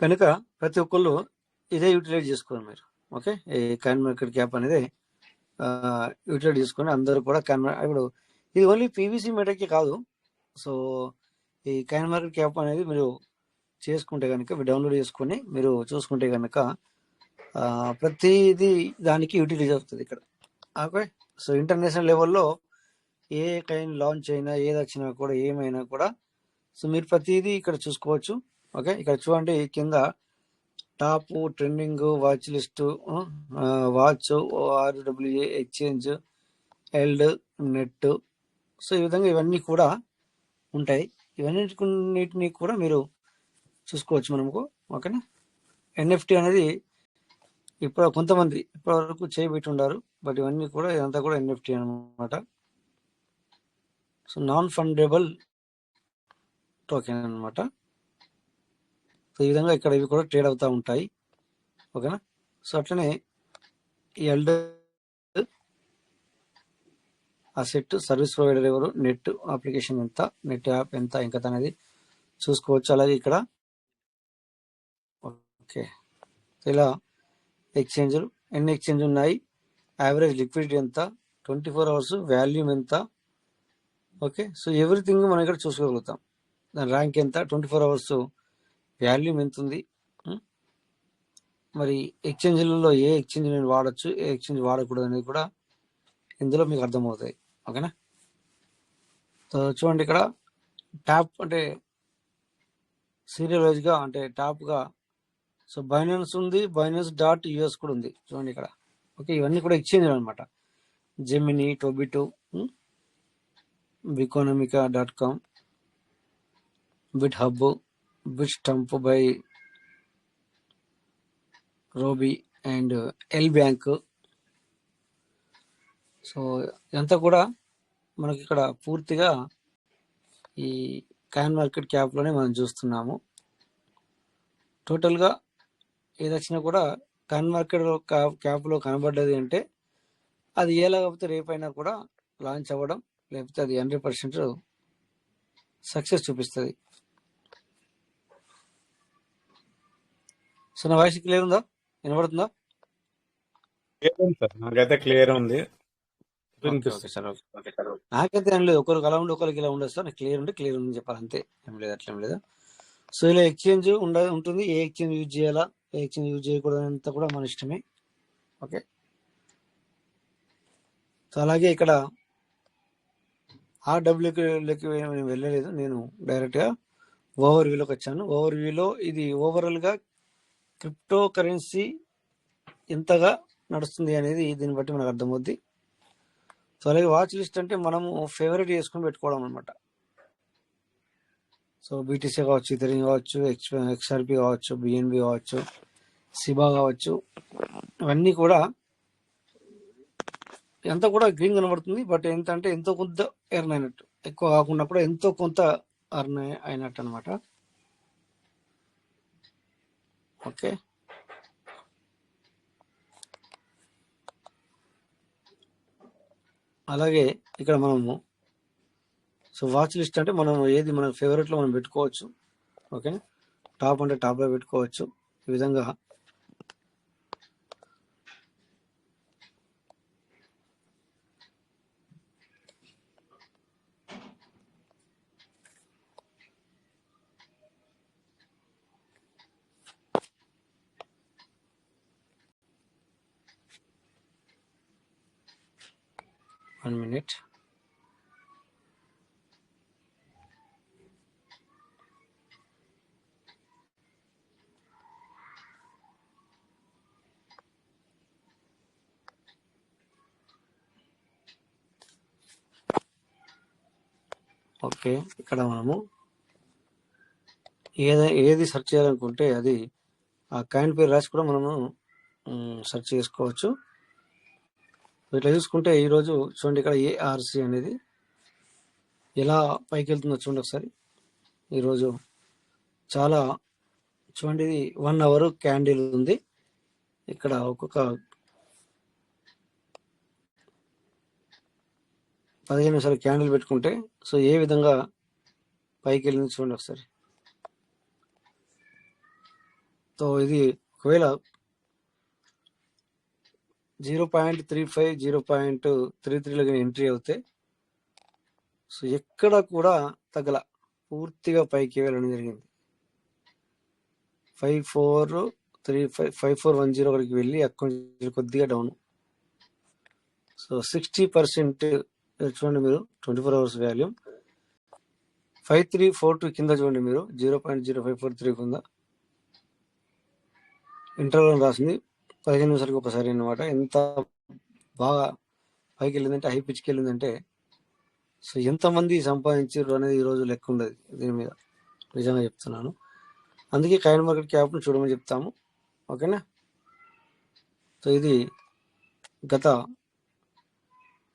కనుక ప్రతి ఒక్కళ్ళు ఇదే యూటిలైజ్ చేసుకోవాలి మీరు. ఓకే, ఈ కాయిన్ మార్కెట్ క్యాప్ అనేది యూటిలైజ్ చేసుకొని అందరూ కూడా ఇప్పుడు ఇది ఓన్లీ పీవీసీ మీటర్కి కాదు. సో ఈ కాయిన్ మార్కెట్ క్యాప్ అనేది మీరు చేసుకుంటే కనుక, మీరు డౌన్లోడ్ చేసుకొని మీరు చూసుకుంటే కనుక ప్రతిదీ దానికి యూటిలైజ్ అవుతుంది ఇక్కడ. ఓకే, సో ఇంటర్నేషనల్ లెవెల్లో ఏ కైన్ లాంచ్ అయినా ఏది వచ్చినా కూడా ఏమైనా కూడా సో మీరు ప్రతిదీ ఇక్కడ చూసుకోవచ్చు. ఓకే, ఇక్కడ చూడండి కింద top trending watch list, watch, RWA, exchange, eld, net. So ఈ విధంగా ఇవన్నీ కూడా ఉంటాయి. ఇవన్నిటిని కూడా మీరు చూసుకోవచ్చు మనకు. ఓకేనా? ఎన్ఎఫ్టీ అనేది ఇప్పుడు కొంతమంది ఇప్పటివరకు చేయబెట్టి ఉండారు, బట్ ఇవన్నీ కూడా ఇదంతా కూడా ఎన్ఎఫ్టీ అనమాట. సో నాన్ ఫండబుల్ టోకెన్ అనమాట. సో ఈ విధంగా ఇక్కడ ఇవి కూడా ట్రేడ్ అవుతూ ఉంటాయి. ఓకేనా? సో అట్లనే ఈ ఎల్డర్ అసెట్ సర్వీస్ ప్రొవైడర్ ఎవరు, నెట్ అప్లికేషన్ ఎంత, నెట్ యాప్ ఎంత ఇంకా అనేది చూసుకోవచ్చు. అలాగే ఇక్కడ ఓకే ఇలా ఎక్స్చేంజ్లు ఎన్ని ఎక్స్చేంజ్ ఉన్నాయి, యావరేజ్ లిక్విడిటీ ఎంత, 24 అవర్స్ వాల్యూమ్ ఎంత. ఓకే, సో ఎవ్రీథింగ్ మనం ఇక్కడ చూసుకోగలుగుతాం. దాని ర్యాంక్ ఎంత, 24 అవర్స్ వాల్యూమ్ ఎంత ఉంది, మరి ఎక్స్చేంజ్లలో ఏ ఎక్స్చేంజ్ నేను వాడచ్చు, ఏ ఎక్స్చేంజ్ వాడకూడదు అనేది కూడా ఇందులో మీకు అర్థమవుతాయి. ఓకేనా? సో చూడండి ఇక్కడ ట్యాప్ అంటే సీరియల్ వైజ్గా అంటే టాప్గా సో బైనాన్స్ ఉంది, బైనాన్స్ డాట్ యూఎస్ కూడా ఉంది చూడండి ఇక్కడ. ఓకే, ఇవన్నీ కూడా ఎక్స్చేంజ్ అనమాట. జెమినీ, టోబిటో, బికోనమికా.com, బిట్ హబ్, బిట్ స్టంప్ బై రోబీ అండ్ ఎల్ బ్యాంక్. సో ఇదంతా కూడా మనకి ఇక్కడ పూర్తిగా ఈ కాయిన్ మార్కెట్ క్యాప్లోనే మనం చూస్తున్నాము. టోటల్గా ఏది వచ్చినా కూడా కాయిన్ మార్కెట్ క్యాప్లో కనబడ్డది అంటే అది ఏ లేకపోతే రేపైనా కూడా లాంచ్ అవ్వడం, లేకపోతే అది 100% సక్సెస్ చూపిస్తుంది. సో నా వాయిస్ క్లియర్ ఉందా, వినబడుతుందా? క్లియర్ ఉంది సార్, నాకైతే క్లియర్ ఉంది, ఓకే ఓకే వినిపిస్తుంది. సార్. ఓకే నాకైతే ఏం లేదు, ఒకరికి అలా ఉండి ఒకరికి ఇలా ఉండదు సార్. నాకు క్లియర్ ఉంటే క్లియర్ ఉందని చెప్పాలి అంతే, ఏం లేదు అట్లా ఏం లేదు. సో ఇలా ఎక్స్చేంజ్ ఉంటుంది, ఏ ఎక్స్చేంజ్ యూజ్ చేయాలా, ఏ ఎక్స్చేంజ్ యూజ్ చేయకూడదు అంతా కూడా మన ఇష్టమే. ఓకే, సో అలాగే ఇక్కడ ఆ డబ్ల్యూలోకి నేను వెళ్ళలేదు. నేను డైరెక్ట్గా ఓవర్ వ్యూలోకి వచ్చాను. ఓవర్ వ్యూలో ఇది ఓవరాల్గా క్రిప్టో కరెన్సీ ఎంతగా నడుస్తుంది అనేది దీన్ని బట్టి మనకు అర్థమవుద్ది. సో అలాగే వాచ్ లిస్ట్ అంటే మనము ఫేవరెట్ చేసుకొని పెట్టుకోవడం అనమాట. సో బీటీసీ కావచ్చు, ఇథెరియం కావచ్చు, XRP కావచ్చు, బిఎన్బి కావచ్చు, సిబా కావచ్చు, ఇవన్నీ కూడా ఎంత కూడా గ్రీన్ కనబడుతుంది. బట్ ఏంటంటే ఎంతో కొంత ఎర్న్ అయినట్టు, ఎక్కువ కాకుండా కూడా ఎంతో కొంత ఎర్న్ అయినట్టు అనమాట. ఓకే, అలాగే ఇక్కడ మనము సో వాచ్ లిస్ట్ అంటే మనం ఏది మన ఫేవరెట్లో మనం పెట్టుకోవచ్చు. ఓకే, టాప్ అంటే టాప్లో పెట్టుకోవచ్చు. ఈ విధంగా వన్ మినిట్. ఓకే, ఇక్కడ మనము ఏది సెర్చ్ చేయాలనుకుంటే అది ఆ కాయిన్ పేరు రాసి కూడా మనము సెర్చ్ చేసుకోవచ్చు. ఇట్లా చూసుకుంటే ఈరోజు చూడండి, ఇక్కడ ఏఆర్సి అనేది ఎలా పైకి వెళ్తుందో చూడండి ఒకసారి. ఈరోజు చాలా చూడండి, ఇది 1 అవర్ క్యాండిల్ ఉంది. ఇక్కడ ఒక్కొక్క 15 నిమిషాలు క్యాండిల్ పెట్టుకుంటే సో ఏ విధంగా పైకి వెళ్ళింది చూడండి ఒకసారి. సో ఇది ఒకవేళ 0.35 0.33లో ఎంట్రీ అవుతే సో ఎక్కడ కూడా తగ్గల, పూర్తిగా పైకి వెళ్ళడం జరిగింది. 5410 వరకు వెళ్ళి అక్కడ కొద్దిగా డౌన్. సో 60% చూడండి మీరు 24 అవర్స్ వాల్యూమ్. 5342 కింద చూడండి మీరు 0.0543 కింద ఇంటర్వల్ రాసింది. 15 నిమిషాలకు ఒకసారి అనమాట. ఎంత బాగా పైకి వెళ్ళిందంటే, హై పిచ్కి వెళ్ళిందంటే సో ఎంతమంది సంపాదించారు అనేది ఈరోజు లెక్క ఉండదు దీని మీద, నిజంగా చెప్తున్నాను. అందుకే కాయిన్ మార్కెట్ క్యాప్ను చూడమని చెప్తాము. ఓకేనా. సో ఇది గత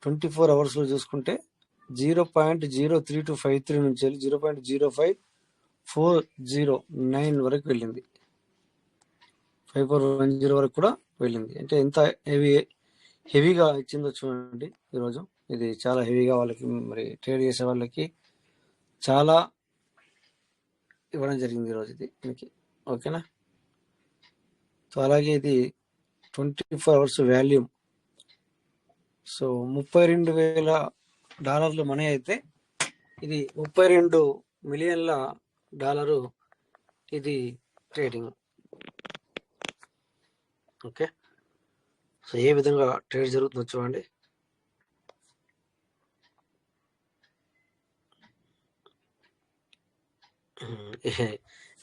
24 అవర్స్లో చూసుకుంటే 0.03253 నుంచి వెళ్ళి 0.05409 వరకు వెళ్ళింది. 5410 వరకు కూడా వెళ్ళింది. అంటే ఎంత హెవీగా ఇచ్చిందో చూడండి ఈరోజు. ఇది చాలా హెవీగా వాళ్ళకి, మరి ట్రేడ్ చేసే వాళ్ళకి చాలా ఇవ్వడం జరిగింది ఈరోజు ఇది మనకి. ఓకేనా. సో అలాగే ఇది 24 అవర్స్ వాల్యూమ్. సో $32,000 మనీ అయితే ఇది $32 మిలియన్ల ఇది ట్రేడింగ్. ఓకే, సో ఏ విధంగా ట్రేడ్ జరుగుతుందో చూడండి.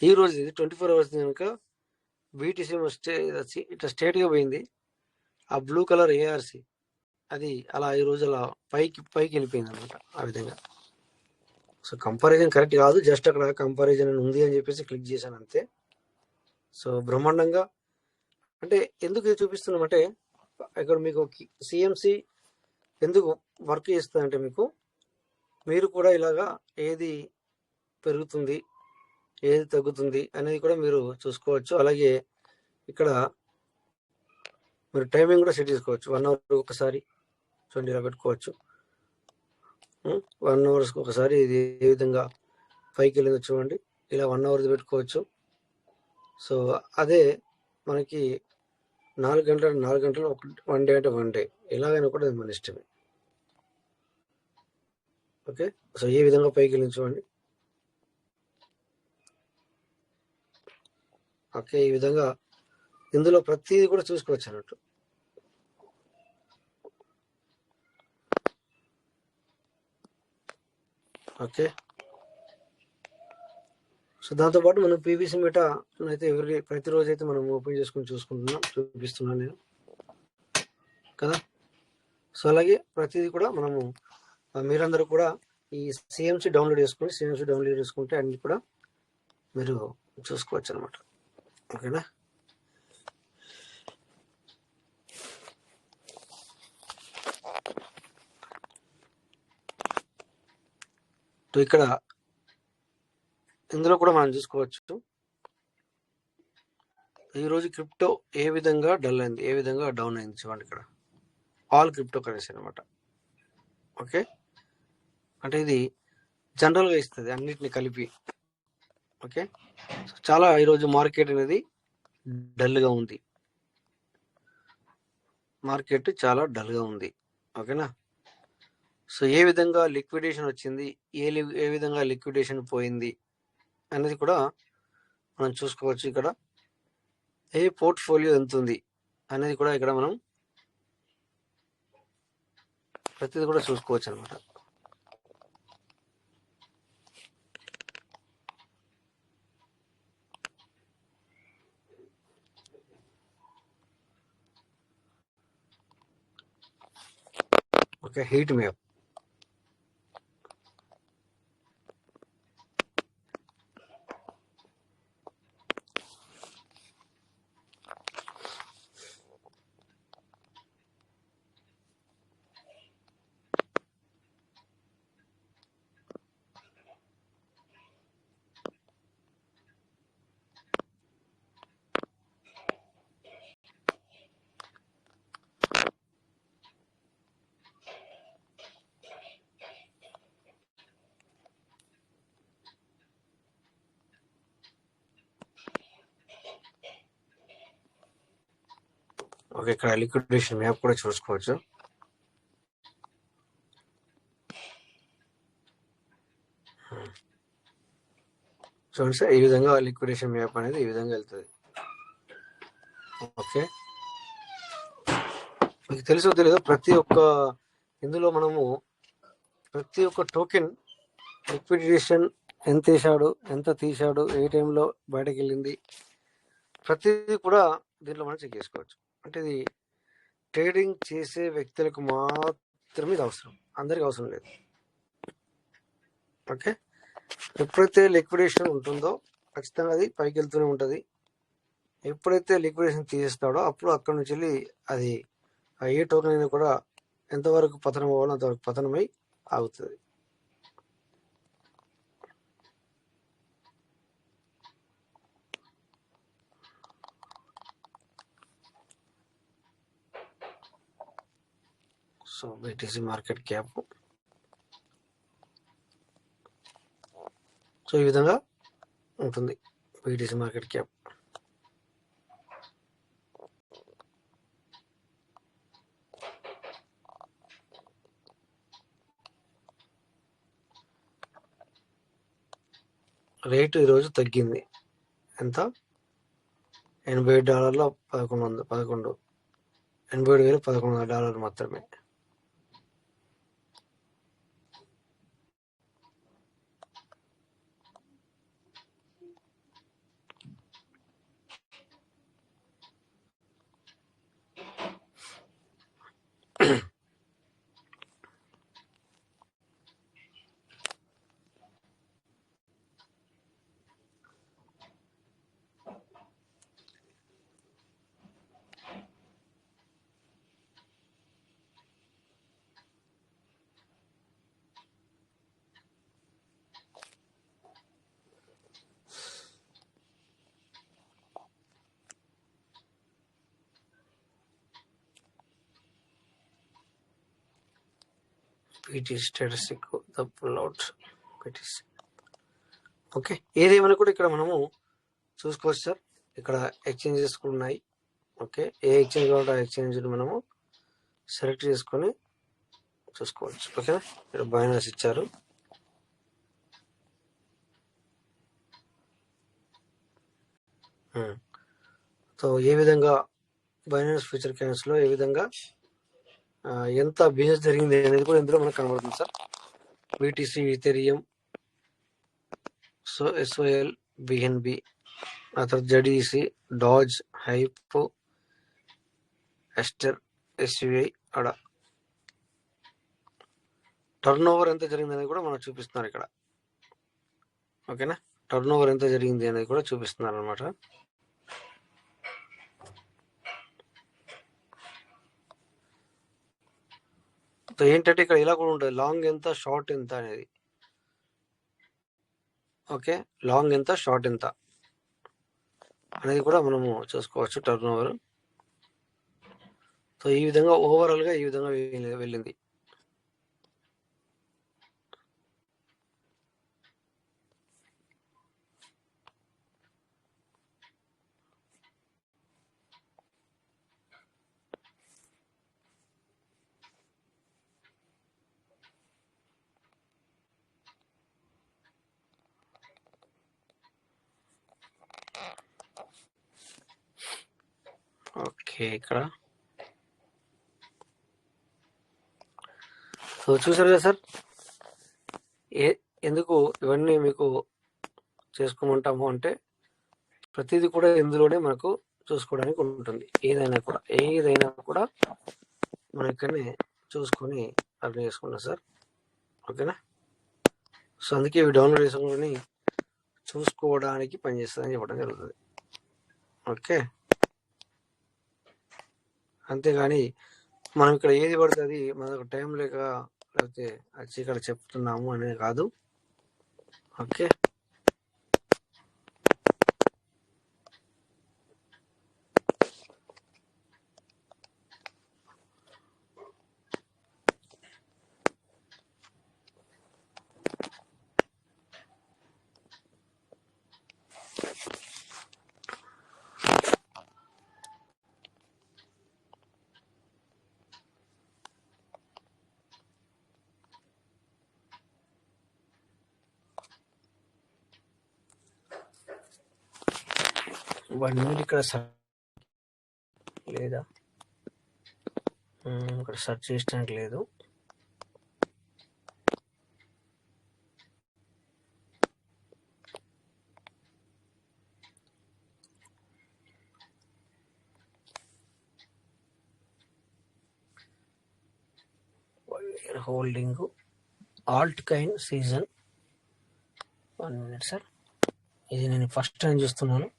ఈ రోజు ఇది 24 అవర్స్ కనుక బీటీసీ ఇట్లా స్ట్రేట్గా పోయింది. ఆ బ్లూ కలర్ ఏఆర్సి అది అలా ఈ రోజు అలా పైకి వెళ్ళిపోయింది అనమాట. ఆ విధంగా. సో కంపారిజన్ కరెక్ట్ కాదు, జస్ట్ అక్కడ కంపారిజన్ ఉంది అని చెప్పేసి క్లిక్ చేశాను అంతే. సో బ్రహ్మాండంగా అంటే ఎందుకు ఇది చూపిస్తున్నామంటే, ఇక్కడ మీకు సిఎంసి ఎందుకు వర్క్ చేస్తుందంటే, మీరు కూడా ఇలాగా ఏది పెరుగుతుంది ఏది తగ్గుతుంది అనేది కూడా మీరు చూసుకోవచ్చు. అలాగే ఇక్కడ మీరు టైమింగ్ కూడా సెట్ చేసుకోవచ్చు. 1 అవర్ ఒకసారి చూడండి ఇలా పెట్టుకోవచ్చు. 1 అవర్స్కి ఒకసారి ఇది ఏ విధంగా పైకి వెళ్ళిందో చూడండి. ఇలా 1 అవర్ది పెట్టుకోవచ్చు. సో అదే మనకి 4 గంటలు 1 డే అంటే 1 డే, ఎలాగైనా కూడా అది మన ఇష్టమే. ఓకే, సో ఏ విధంగా పైకి వెళ్ళింది చూడండి. ఓకే, ఈ విధంగా ఇందులో ప్రతిదీ కూడా చూసుకోవచ్చు అన్నట్టు. ఓకే. సో దాంతోపాటు మనం పీవీసీ మీటా అయితే ప్రతిరోజు అయితే మనం ఓపెన్ చేసుకొని చూపిస్తున్నాను నేను కదా. సో అలాగే ప్రతిదీ కూడా మనము మీరందరూ కూడా ఈ సిఎంసి డౌన్లోడ్ చేసుకుంటే అన్ని కూడా మీరు చూసుకోవచ్చు అనమాట. ఓకేనా. ఇక్కడ ఇందులో కూడా మనం చూసుకోవచ్చు ఈరోజు క్రిప్టో ఏ విధంగా డల్ అయింది, ఏ విధంగా డౌన్ అయింది. చూడండి ఇక్కడ ఆల్ క్రిప్టో కరెన్సీ అనమాట. ఓకే, అంటే ఇది జనరల్గా ఇస్తుంది అన్నిటిని కలిపి. ఓకే, చాలా ఈరోజు మార్కెట్ అనేది డల్గా ఉంది, మార్కెట్ చాలా డల్గా ఉంది. ఓకేనా. సో ఏ విధంగా లిక్విడేషన్ వచ్చింది, ఏ విధంగా లిక్విడేషన్ పోయింది అనేది కూడా మనం చూసుకోవచ్చు. ఇక్కడ ఏ పోర్ట్ఫోలియో ఎంత ఉంది అనేది కూడా ఇక్కడ మనం ప్రతిదీ కూడా చూసుకోవచ్చు అనమాట. Okay, heat map. ఓకే, ఇక్కడ లిక్విడేషన్ మ్యాప్ కూడా చూసుకోవచ్చు. చూడండి సార్, ఈ విధంగా లిక్విడేషన్ మ్యాప్ అనేది ఈ విధంగా వెళ్తుంది. ఓకే, మీకు తెలుసో తెలియదో ఇందులో మనము ప్రతి ఒక్క టోకెన్ లిక్విడేషన్ ఎంత వేసాడు, ఎంత తీసాడు, ఏ టైంలో బయటకు వెళ్ళింది, ప్రతిదీ కూడా దీంట్లో మనం చెక్ చేసుకోవచ్చు. అంటే ఇది ట్రేడింగ్ చేసే వ్యక్తులకు మాత్రమే ఇది అవసరం, అందరికి అవసరం లేదు. ఓకే, ఎప్పుడైతే లిక్విడేషన్ ఉంటుందో ఖచ్చితంగా అది పైకి వెళ్తూనే ఉంటుంది. ఎప్పుడైతే లిక్విడేషన్ తీసేస్తాడో అప్పుడు అక్కడ నుంచి వెళ్ళి అది ఏ టోకెన్ అయినా కూడా ఎంతవరకు పతనం అవ్వాలో అంతవరకు పతనమై ఆగుతుంది. So BTC market cap so ఈ విధంగా ఉంటుంది. BTC మార్కెట్ క్యాప్ రేటు ఈరోజు తగ్గింది. ఎంత? $87 $87,1100 మాత్రమే. BTC statistic the pull out BTC. Okay, ఏదేమైనా కూడా ఇక్కడ మనము చూసుకోవచ్చు సార్. ఇక్కడ ఎక్స్చేంజెస్ కూడా ఉన్నాయి. ఓకే, ఏ ఎక్స్చేంజ్ కావాలంటే ఆ ఎక్స్చేంజ్ మనము సెలెక్ట్ చేసుకొని చూసుకోవచ్చు. ఓకేనా, ఇక్కడ బైనాన్స్ ఇచ్చారు. సో ఏ విధంగా బైనాన్స్ ఫ్యూచర్ కాయిన్స్లో ఏ విధంగా ఎంత బిజినెస్ జరిగింది అనేది కూడా ఇందులో మనకు కనబడుతుంది sir. BTC, Ethereum, so SOL, BNB, ఆ తర్వాత జడిసి, డాజ్, హైప్, ఎస్టర్, ఎస్యుఐ అడ టర్న్ ఓవర్ ఎంత జరిగింది అనేది కూడా మనకు చూపిస్తున్నారు ఇక్కడ. ఓకేనా, టర్న్ ఓవర్ ఎంత జరిగింది అనేది కూడా చూపిస్తున్నారు అనమాట. సో ఏంటంటే ఇక్కడ ఇలా కూడా ఉంటుంది, లాంగ్ ఎంత షార్ట్ ఎంత అనేది. ఓకే, లాంగ్ ఎంత షార్ట్ ఎంత అనేది కూడా మనము చూసుకోవచ్చు టర్న్ ఓవర్. సో ఈ విధంగా ఓవరాల్గా ఈ విధంగా వెళ్ళింది. ఓకే, ఇక్కడ సో చూసారు కదా సార్, ఎందుకు ఇవన్నీ మీకు చేసుకోమంటాము అంటే ప్రతిదీ కూడా ఇందులోనే మనకు చూసుకోవడానికి ఉంటుంది. ఏదైనా కూడా మనం ఇక్కడనే చూసుకొని అర్థం చేసుకున్నాం సార్. ఓకేనా, సో అందుకే ఇవి డౌన్లోడ్ చేసుకొని చూసుకోవడానికి పనిచేస్తుందని చెప్పడం జరుగుతుంది. ఓకే, అంతేగాని మనం ఇక్కడ ఏది పడుతుంది మనకు టైం లేక లేకపోతే వచ్చి ఇక్కడ చెప్తున్నాము అనేది కాదు. ఓకే, మీరు ఇక్కడ లేదా ఇక్కడ సెర్చ్ చేయడానికి లేదు. Holding alt coin season 1 minute sir, ఇది నేను ఫస్ట్ టైం చూస్తున్నాను.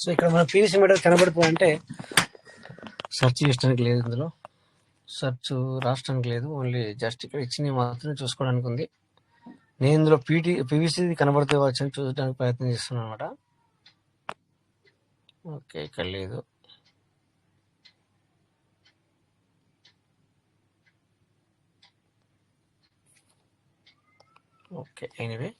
సో ఇక్కడ మన పీవీసీ మెటల్ కనబడుతుంది అంటే సెర్చ్ చేయడానికి లేదు, ఇందులో సెర్చ్ రాష్ట్రానికి లేదు, ఓన్లీ జస్ట్ ఇక్కడ ఇచ్చినవి మాత్రమే చూసుకోవడానికి ఉంది. నేను ఇందులో పీవీసీ కనబడితే వచ్చని చూడడానికి ప్రయత్నం చేస్తున్నాను అనమాట. ఓకే, ఇక్కడ లేదు. Okay, anyway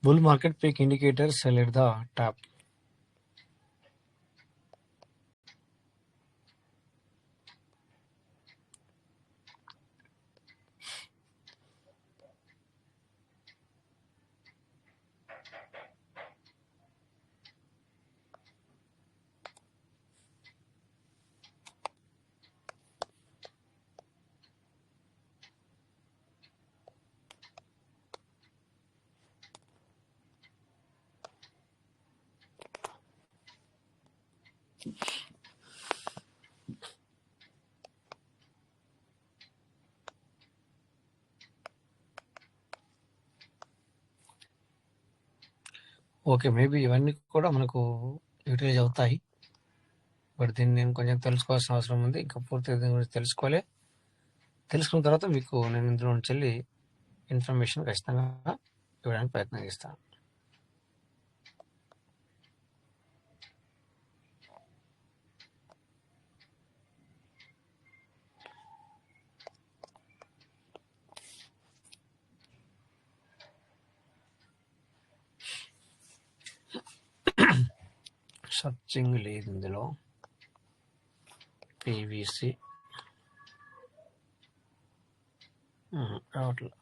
bull market peak indicator sell at the top. Okay, maybe ఇవన్నీ కూడా మనకు యూటిలైజ్ అవుతాయి. బట్ దీన్ని నేను కొంచెం తెలుసుకోవాల్సిన అవసరం ఉంది. ఇంకా పూర్తిగా దీని గురించి తెలుసుకోవాలి. తెలుసుకున్న తర్వాత మీకు నేను ఇందులో నుంచి వెళ్ళి ఇన్ఫర్మేషన్ ఖచ్చితంగా ఇవ్వడానికి ప్రయత్నం చేస్తాను. సర్చింగ్ లేదు ఇందులో. పీవీసీ రావట్లేదు.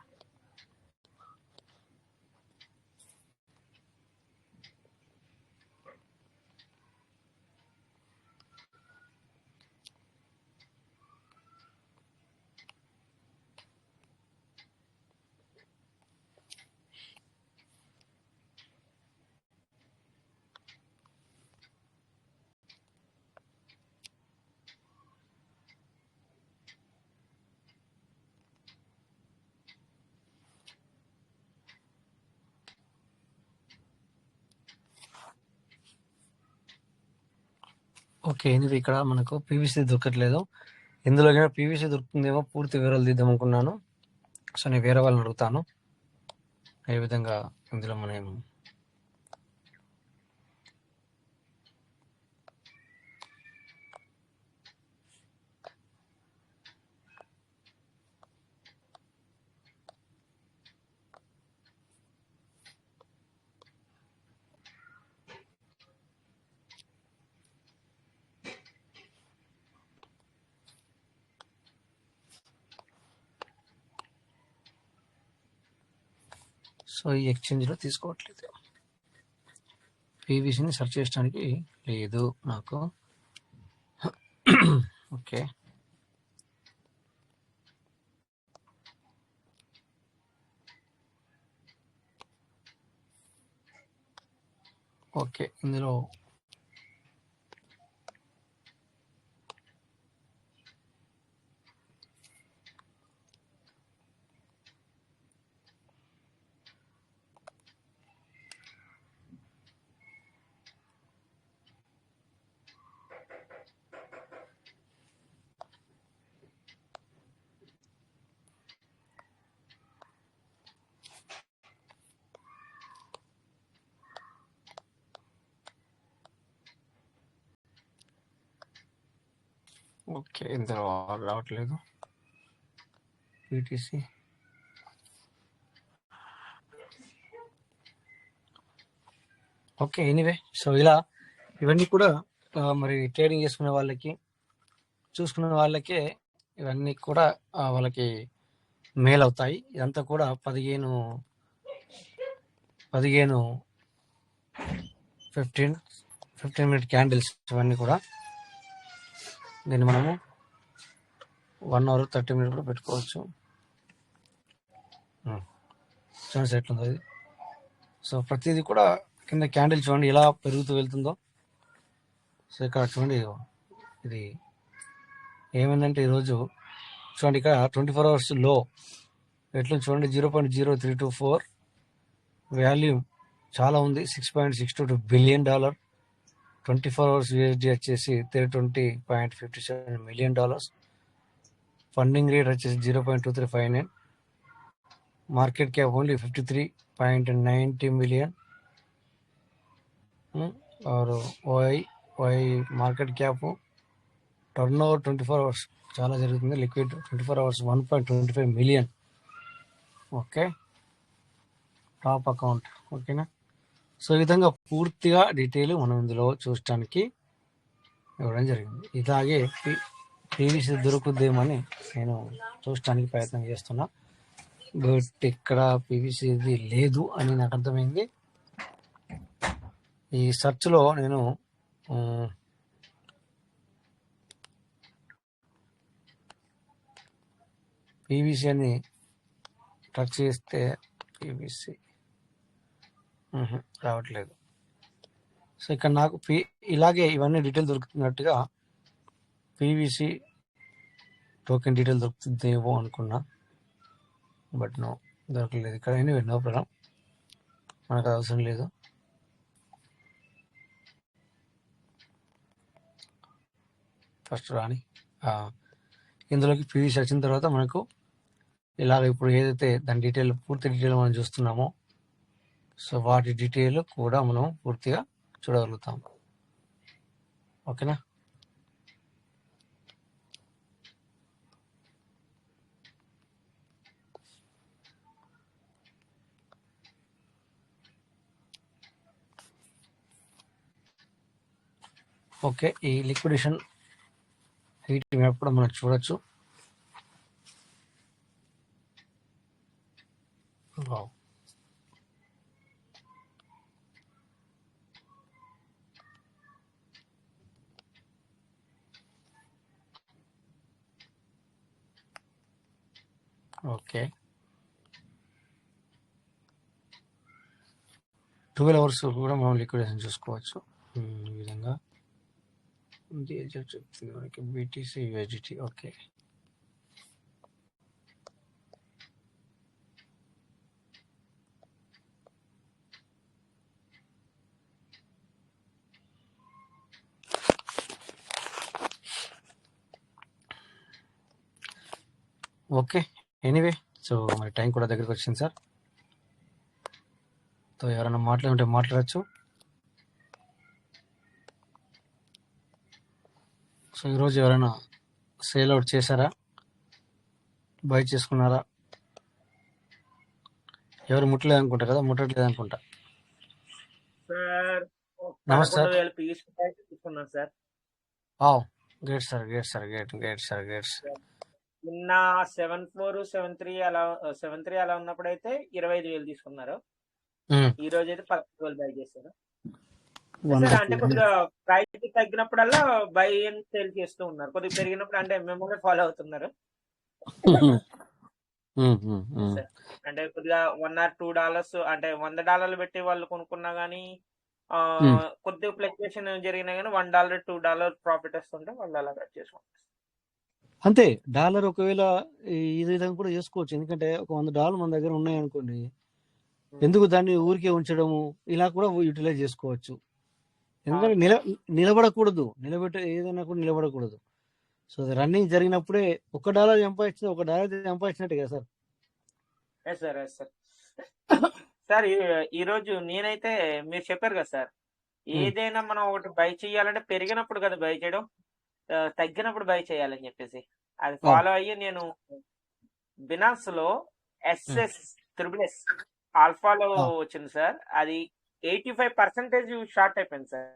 ఓకే, ఇది ఇక్కడ మనకు పీవీసీ దొరకట్లేదు. ఇందులో కనుక పీవీసీ దొరుకుతుందేమో పూర్తి వివరాలు తీద్దాం అనుకున్నాను. సో నేను వేరే వాళ్ళని అడుగుతాను ఏ విధంగా ఇందులో మనం సో ఈ ఎక్స్చేంజ్లో తీసుకోవట్లేదు. పీవీసీని సెర్చ్ చేయడానికి లేదు నాకు. ఓకే, ఓకే ఇందులో ఓకే ఇందులో రావట్లేదు. PTC okay. ఎనీవే, సో ఇలా ఇవన్నీ కూడా మరి ట్రేడింగ్ చేసుకునే వాళ్ళకి, చూసుకునే వాళ్ళకే ఇవన్నీ కూడా వాళ్ళకి మేల్ అవుతాయి. ఇదంతా కూడా 15 15 మినిట్ క్యాండిల్స్ ఇవన్నీ కూడా. దీన్ని మనము 1 hour 30 minutes కూడా పెట్టుకోవచ్చు. చూడండి ఎట్లుందో ఇది. సో ప్రతిదీ కూడా కింద క్యాండిల్ చూడండి ఎలా పెరుగుతూ వెళ్తుందో. సో ఇక్కడ చూడండి ఇది ఏమైందంటే ఈరోజు చూడండి ఇక్కడ 24 hours లో ఎట్లా చూడండి 0.0324 వాల్యూమ్ చాలా ఉంది. $6.622 billion. 24 hours USD వచ్చేసి $320.57 million. ఫండింగ్ రేట్ వచ్చేసి 0.2359. Market cap only 53.90 million. और why market cap turnover 24 hours చాలా జరుగుతుంది. Liquid 24 hours 1.25 million. Okay, top account. ఓకేనా, సో ఈ విధంగా పూర్తిగా డీటెయిల్ మనం ఇందులో చూడటానికి ఇవ్వడం జరిగింది. ఇలాగే పీవీసీ దొరుకుద్దేమని నేను చూడటానికి ప్రయత్నం చేస్తున్నా. బట్ ఇక్కడ పీవీసీ లేదు అని నాకు అర్థమైంది. ఈ సెర్చ్లో నేను పీవీసీ అని టచ్ చేస్తే పీవీసీ రావట్లేదు. సో ఇక్కడ నాకు ఇలాగే ఇవన్నీ డీటెయిల్ దొరుకుతున్నట్టుగా పీవీసీ టోకెన్ డీటెయిల్ దొరుకుతుందేమో అనుకున్నా. బట్ నో, దొరకలేదు ఇక్కడ. ఎనీవే, నో ప్రాబ్లం, మనకు అవసరం లేదు. ఫస్ట్ రాని ఇందులోకి పీవీసీ వచ్చిన తర్వాత మనకు ఇలాగ ఇప్పుడు ఏదైతే దాని డీటెయిల్ పూర్తి డీటెయిల్ మనం చూస్తున్నామో సో వాటి డీటెయిల్ కూడా మనం పూర్తిగా చూడగలుగుతాం. ఓకేనా? ఓకే, ఈ లిక్విడేషన్ హీట్ మ్యాప్ కూడా మనం చూడొచ్చు. వావ్. ఓకే, 12 అవర్స్ కూడా మనం లిక్విడేషన్ చూసుకోవచ్చు. ఈ విధంగా చెప్తుంది మనకి BTC USDT. Okay, okay. Anyway, so మరి టైం కూడా దగ్గరికి వచ్చింది సార్. సో ఎవరైనా మాట్లాడుంటే మాట్లాడచ్చు. సో ఈరోజు ఎవరైనా సేల్ అవుట్ చేశారా, బై చేసుకున్నారా? ఎవరు ముట్టలేదు అనుకుంటా కదా, ముట్టట్లేదు అనుకుంటా. సార్ నమస్తే సార్. 11,000 పీస్ తీసుకున్నాను sir. Great sir, great sir, great sir, great sir. నిన్న 7.4 7.3 అలా 7.3 అలా ఉన్నప్పుడు అయితే 25,000 తీసుకున్నారు. ఈ రోజు అయితే 11,000 బై చేశారు. సార్ అంటే కొద్దిగా ప్రైస్ తగ్గినప్పుడల్లా బై అండ్ సేల్ చేస్తూ ఉన్నారు, కొద్దిగా పెరిగినప్పుడు అంటే మేము ఫాలో అవుతున్నారు. అంటే కొద్దిగా $1 or $2 అంటే $100 పెట్టి వాళ్ళు కొనుక్కున్నా గానీ కొద్దిగా ఫ్లక్చుయేషన్ జరిగినా కానీ $1 $2 ప్రాఫిట్ వస్తుంటే వాళ్ళు అలా కట్ చేసుకుంటారు. అంతే, డాలర్ ఒకవేళ ఈ విధంగా కూడా చేసుకోవచ్చు. ఎందుకంటే ఒక $100 మన దగ్గర ఉన్నాయి అనుకోండి, ఎందుకు దాన్ని ఊరికే ఉంచడము, ఇలా కూడా యూటిలైజ్ చేసుకోవచ్చు. ఎందుకంటే నిలబడకూడదు, ఏదైనా కూడా నిలబడకూడదు. సో రన్నింగ్ జరిగినప్పుడే $1 సంపాదించిన $1 సంపాదించినట్టే కదా సార్. సార్ సార్ ఈ రోజు నేనైతే మీరు చెప్పారు కదా సార్, ఏదైనా మనం ఒకటి బై చేయాలంటే పెరిగినప్పుడు కదా బై చేయడం, తగ్గినప్పుడు బై చేయాలని చెప్పేసి అది ఫాలో అయ్యి నేను బినాన్స్ లో SSSS ఆల్ఫాలో వచ్చింది సార్. అది 85% షార్ట్ అయిపోయింది సార్.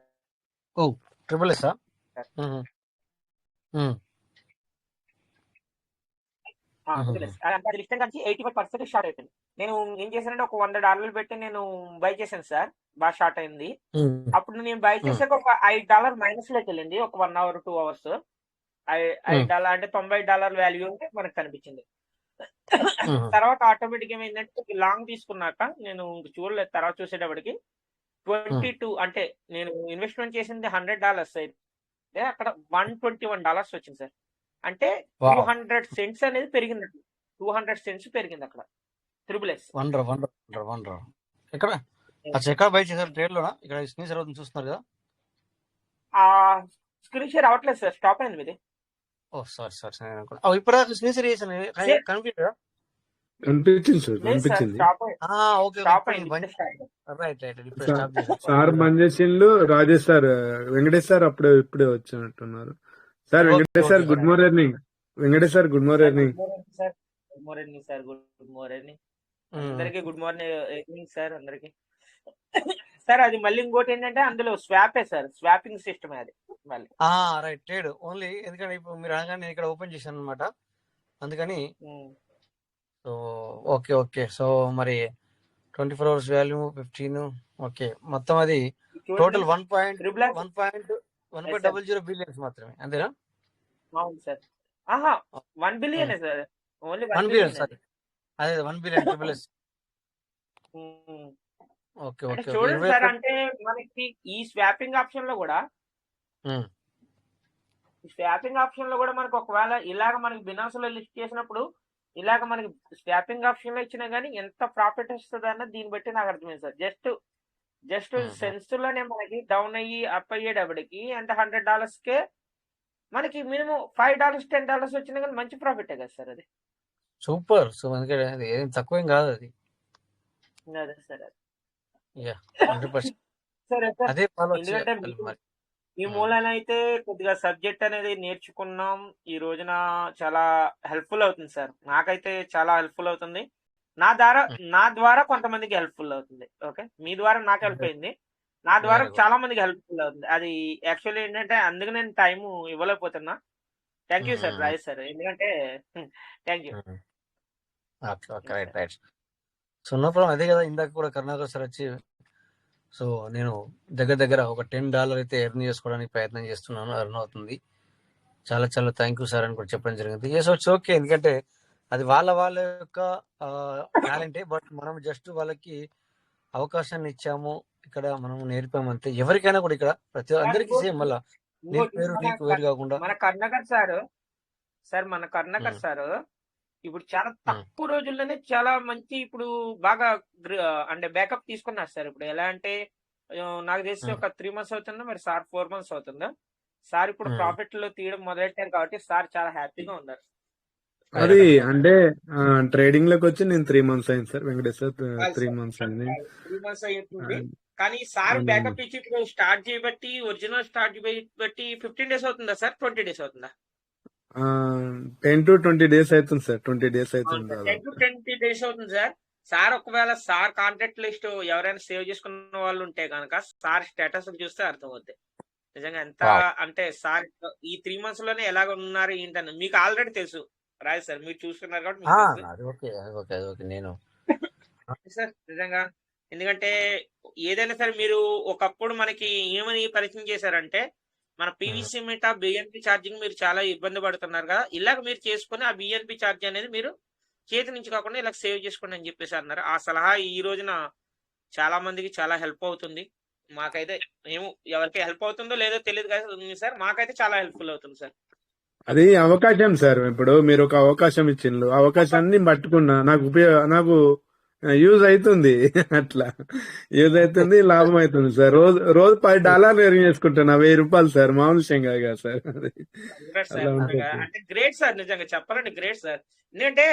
SSS అది లిస్ట్ నుంచి 85% షార్ట్ అయిపోయింది. నేను ఏం చేశానంటే ఒక $100 పెట్టి నేను బై చేశాను సార్, బాగా షార్ట్ అయింది. అప్పుడు నేను బై చేసాక ఒక $5 మైనస్ లోకి వెళ్ళింది, ఒక 1 hour 2 hours. $5 అంటే $90 వాల్యూ అంటే మనకు కనిపించింది. తర్వాత ఆటోమేటిక్ ఏమైందంటే లాంగ్ తీసుకున్నాక నేను చూడలేదు, తర్వాత చూసేటప్పటికి 22 అంటే నేను ఇన్వెస్ట్మెంట్ చేసింది $100 అయితే అక్కడ $121 వచ్చింది సార్. అంటే 200 cents అనేది పెరిగింది, 200 cents పెరిగింది అక్కడ. SSS ఎక్కడ బై చేశారు? ట్రేడ్ లోనా? ఇక్కడ స్క్రీన్ షేర్ అవుతుంది చూస్తున్నారు కదా. స్క్రీన్ షేర్ అవ్వట్లేదు సార్, స్టాప్ అయింది మీది. సారీ ఇప్పుడు స్క్రీన్ షేర్ చేశాను, కనిపించదా? కనిపించింది సార్, కనిపించింది. సార్ మంజేషన్లు రాజేష్ సార్, వెంకటేష్ సార్ ఇప్పుడే వచ్చినట్టున్నారు. Sir Venkatesh sir good morning. Venkatesh sir good morning. Sir good morning sir, good morning అందరికి, గుడ్ మార్నింగ్ సార్ అందరికి. సార్ అది మళ్ళీ ఇంకోటి ఏంటంటే అందులో స్వాపే సార్, స్వాపింగ్ సిస్టమ్ అది మళ్ళీ. Right, trade only. ఎందుకంటే ఇప్పుడు మీరు అనగానే నేను ఇక్కడ ఓపెన్ చేశాను అనమాట, అందుకని. So okay. సో మరి 24 hours వాల్యూ 15. ఓకే, మొత్తం అది టోటల్ 1.00 బిలియన్స్ మాత్రమే, అంతేనా? అవును sir. 1 billion sir, only 1 billion sir, అదే 1 బిలియన్ SSS. ఓకే చూడండి సార్, అంటే మనకి ఈ స్వాపింగ్ ఆప్షన్ లో కూడా మనకు ఒకవేళ ఇలాగ మనకి బినాన్స్ లో లిస్ట్ చేసినప్పుడు ఇలాగ మనకి స్వాపింగ్ ఆప్షన్ లో ఇచ్చినా గానీ ఎంత ప్రాఫిట్ వస్తుంది అన్నది దీన్ని బట్టి నాకు అర్థమైంది సార్. జస్ట్ సెన్స్ లోనే మనకి డౌన్ అయ్యి అప్ అయ్యేటప్పటికి అంటే $100కే మనకి మినిమం $5 $10 వచ్చినా కానీ మంచి ప్రాఫిటే కదా సార్ అది. సూపర్. సో అందుకే అది ఏం తక్కువేం కాదు అది. అదే సార్ అది. యా 100%. సరే సార్, అదే ఫాలో ఎందుకంటే చేయాలి మరి. ఈ మూలాన అయితే కొద్దిగా సబ్జెక్ట్ అనేది నేర్చుకున్నాం. ఈ రోజున చాలా హెల్ప్ఫుల్ అవుతుంది సార్. నాకైతే చాలా హెల్ప్ఫుల్ అవుతుంది. నా ద్వారా కొంతమందికి హెల్ప్ఫుల్ అవుతుంది. ఓకే, మీ ద్వారా నాకు హెల్ప్ అయింది. నా ద్వారా వెరీ గుడ్. చాలా మందికి హెల్ప్ఫుల్ అవుతుంది. అది యాక్చువల్లీ ఏంటంటే అందుకు నేను టైం ఇవ్వలేకపోతున్నా. Thank you sir Rajesh sir, ఎందుకంటే thank you. Okay okay, right right. So no problem. అదే కదా ఇందాక కూడా కరుణాకర్ సార్ వచ్చి, సో నేను దగ్గర ఒక $10 అయితే ఎర్న్ చేసుకోవడానికి ప్రయత్నం చేస్తున్నాను, ఎర్న్ అవుతుంది, చాలా చాలా థ్యాంక్ యూ సార్ అని కూడా చెప్పడం జరిగింది. ఎస్ వచ్చి ఓకే, ఎందుకంటే అది వాళ్ళ యొక్క టాలెంటే. బట్ మనం జస్ట్ వాళ్ళకి అవకాశాన్ని ఇచ్చాము, ఇక్కడ మనం నేర్పామంతే. ఎవరికైనా కూడా ఇక్కడ ప్రతి అందరికీ సేమ్. మళ్ళా నేను వేరు నీకు వేరు కాకుండా. మన కర్ణాకర్ సార్ మన కర్ణాకర్ సార్ ఇప్పుడు చాలా తక్కువ రోజుల్లోనే చాలా మంచి, ఇప్పుడు బాగా అంటే బ్యాకప్ తీసుకున్నారు సార్. ఇప్పుడు ఎలా అంటే నాకు తెలిసి ఒక 3 months అవుతుందా, మరి సార్ 4 months అవుతుందా. సార్ ఇప్పుడు ప్రాఫిట్ లో తీయడం మొదలెట్టారు కాబట్టి సార్ చాలా హ్యాపీగా ఉన్నారు. అది అంటే ట్రేడింగ్ లోకి వచ్చి నేను 3 months అయింది సార్ వెంకటేష్ సార్. 3 months అయింది. 3 months అవుతుంది. కానీ సార్ బ్యాకప్ ఇచ్చి ఇప్పుడు స్టార్ట్ చేయబట్టి, ఒరిజినల్ స్టార్ట్ చేయబట్టి 15 days అవుతుందా సార్, 20 days అవుతుందా? 10 to 20 days అవుతుంది సార్. 20 days అవుతుంది. 10 to 20 days అవుతుంది సార్. సార్ ఒకవేళ సార్ కాంటాక్ట్ లిస్ట్ ఎవరైనా సేవ్ చేసుకున్న వాళ్ళు ఉంటే కనుక సార్ స్టేటస్ చూస్తే అర్థమవుద్ది నిజంగా ఎంత అంటే సార్ ఈ 3 months లోనే ఎలాగ ఉన్నారు ఏంటని మీకు ఆల్రెడీ తెలుసు రాజు సార్, మీరు చూసుకున్నారు కాబట్టి నేను సార్ నిజంగా. ఎందుకంటే ఏదైనా సరే మీరు ఒకప్పుడు మనకి ఏమని పరిచయం చేశారంటే, మన పీవీసీ మీట బిఎన్పి ఛార్జింగ్ మీరు చాలా ఇబ్బంది పడుతున్నారు కదా, ఇలాగ మీరు చేసుకుని ఆ బిఎన్పి ఛార్జ్ అనేది మీరు చేతి నుంచి కాకుండా ఇలా సేవ్ చేసుకోండి అని చెప్పేసి అన్నారు. ఆ సలహా ఈ రోజున చాలా మందికి చాలా హెల్ప్ అవుతుంది. మాకైతే ఎవరికి హెల్ప్ అవుతుందో లేదో తెలియదు కదా సార్, మాకైతే చాలా హెల్ప్ఫుల్ అవుతుంది సార్. అది అవకాశం సార్. ఇప్పుడు మీరు ఒక అవకాశం ఇచ్చిండ్రు, అవకాశాన్ని పట్టుకున్నా, నాకు యూజ్ అవుతుంది. అట్లా యూజ్ అవుతుంది, లాభం అవుతుంది సార్. రోజు $10 ఎర్న్ చేసుకుంటున్నా, $1000 సార్. మామూలు విషయం కాదు కదా సార్. అంటే గ్రేట్ సార్, నిజంగా చెప్పాలంటే గ్రేట్ సార్. ఎందుకంటే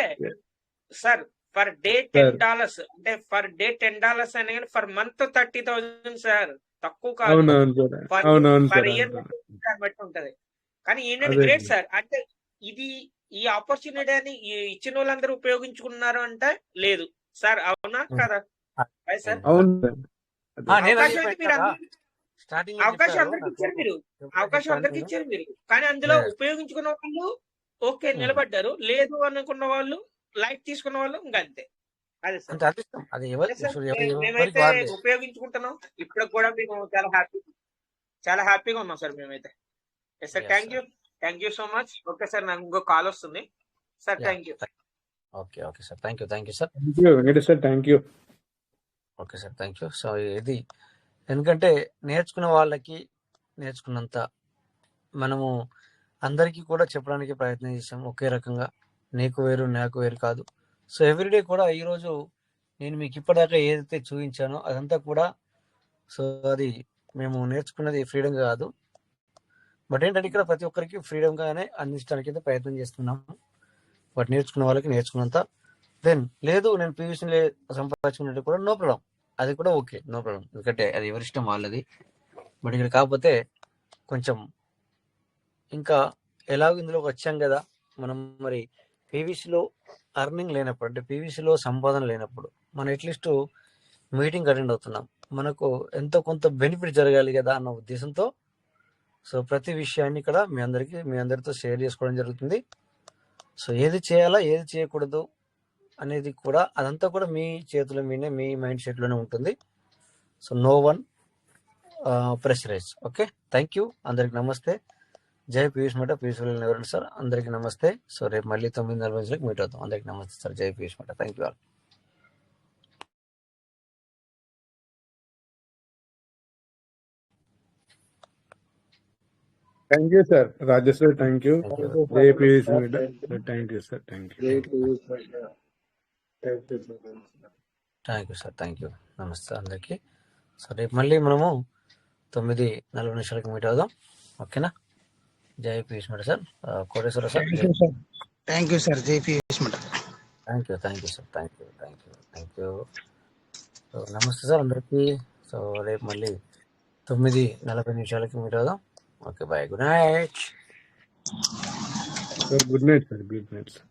సార్ పర్ డే $10 అంటే పర్ డే $10 అని కానీ పర్ మంత్ 30,000 సార్. తక్కువ కాదు. పర్ ఇయర్ బట్టి ఉంటది. కానీ ఏంటంటే గ్రేట్ సార్. అంటే ఈ ఆపర్చునిటీ అని ఇచ్చిన వాళ్ళందరూ ఉపయోగించుకున్నారు అంటే లేదు సార్, అవునా కదా సార్? అవకాశం అందరికి ఇచ్చారు మీరు, కానీ అందులో ఉపయోగించుకున్న వాళ్ళు ఓకే నిలబడ్డారు, లేదు అనుకున్న వాళ్ళు లైట్ తీసుకున్న వాళ్ళు ఇంకా అంతే. అదే సార్, మేమైతే ఉపయోగించుకుంటున్నాం. ఇప్పుడు కూడా మేము చాలా హ్యాపీగా ఉన్నాం సార్ మేమైతే. Sir thank you so much. Okay sir, నాకు ఇంకో కాల్ వస్తుంది sir. Thank you. Okay sir, thank you sir. Thank you. Okay sir, thank you. So ఇది ఎందుకంటే నేర్చుకున్న వాళ్ళకి నేర్చుకున్నంత మనము అందరికీ కూడా చెప్పడానికి ప్రయత్నం చేసాం ఒకే రకంగా. నీకు వేరు నాకు వేరు కాదు. సో ఎవ్రీడే కూడా ఈరోజు నేను మీకు ఇప్పటిదాకా ఏదైతే చూపించానో అదంతా కూడా, సో అది మేము నేర్చుకున్నది ఫ్రీడమ్ కాదు, బట్ ఏంటంటే ఇక్కడ ప్రతి ఒక్కరికి ఫ్రీడమ్గానే అందించడానికి అయితే ప్రయత్నం చేస్తున్నాము. బట్ నేర్చుకున్న వాళ్ళకి నేర్చుకున్నంత. దెన్ లేదు నేను పీవీసీ సంపాదించుకున్నట్టు కూడా నో ప్రాబ్లం, అది కూడా ఓకే, నో ప్రాబ్లం. ఎందుకంటే అది ఎవరిష్టం వాళ్ళది. బట్ ఇక్కడ కాకపోతే కొంచెం ఇంకా ఎలాగో ఇందులోకి వచ్చాం కదా మనం, మరి పీవీసీలో అర్నింగ్ లేనప్పుడు, అంటే పీవీసీలో సంపాదన లేనప్పుడు మనం అట్లీస్ట్ మీటింగ్ అటెండ్ అవుతున్నాం, మనకు ఎంతో కొంత బెనిఫిట్ జరగాలి కదా అన్న ఉద్దేశంతో సో ప్రతి విషయాన్ని ఇక్కడ మీ అందరితో షేర్ చేసుకోవడం జరుగుతుంది. సో ఏది చేయాలా ఏది చేయకూడదు అనేది కూడా అదంతా కూడా మీ చేతుల మీదే, మీ మైండ్ సెట్లోనే ఉంటుంది. So no one pressurise. Okay, thank you. అందరికి నమస్తే. జై పీయూష్ మాట. పీయూష్ ఎవరండి సార్? అందరికి నమస్తే. సో రేపు మళ్ళీ 9:40 మీట్ అవుతాం. అందరికి నమస్తే సార్. జై పీయూష్ మాట. Thank you all. Thank you sir. Rajeshwar thank you. Jai Piyush thank you sir. Thank you sir. Thank you. నమస్తే అందరికి. సో రేపు మళ్ళీ మనము 9:40 మీట్ అవుదాం. ఓకేనా? జై పీయూష్ మఠ sir. Koteswara sir. Thank you sir. Jai Piyush మఠ. Thank you sir. Thank you. So నమస్తే సార్ అందరికీ. సో రేపు మళ్ళీ 9:40 మీట్ అవుదాం. Okay, bye, good night. Sir good night sir. Good night sir.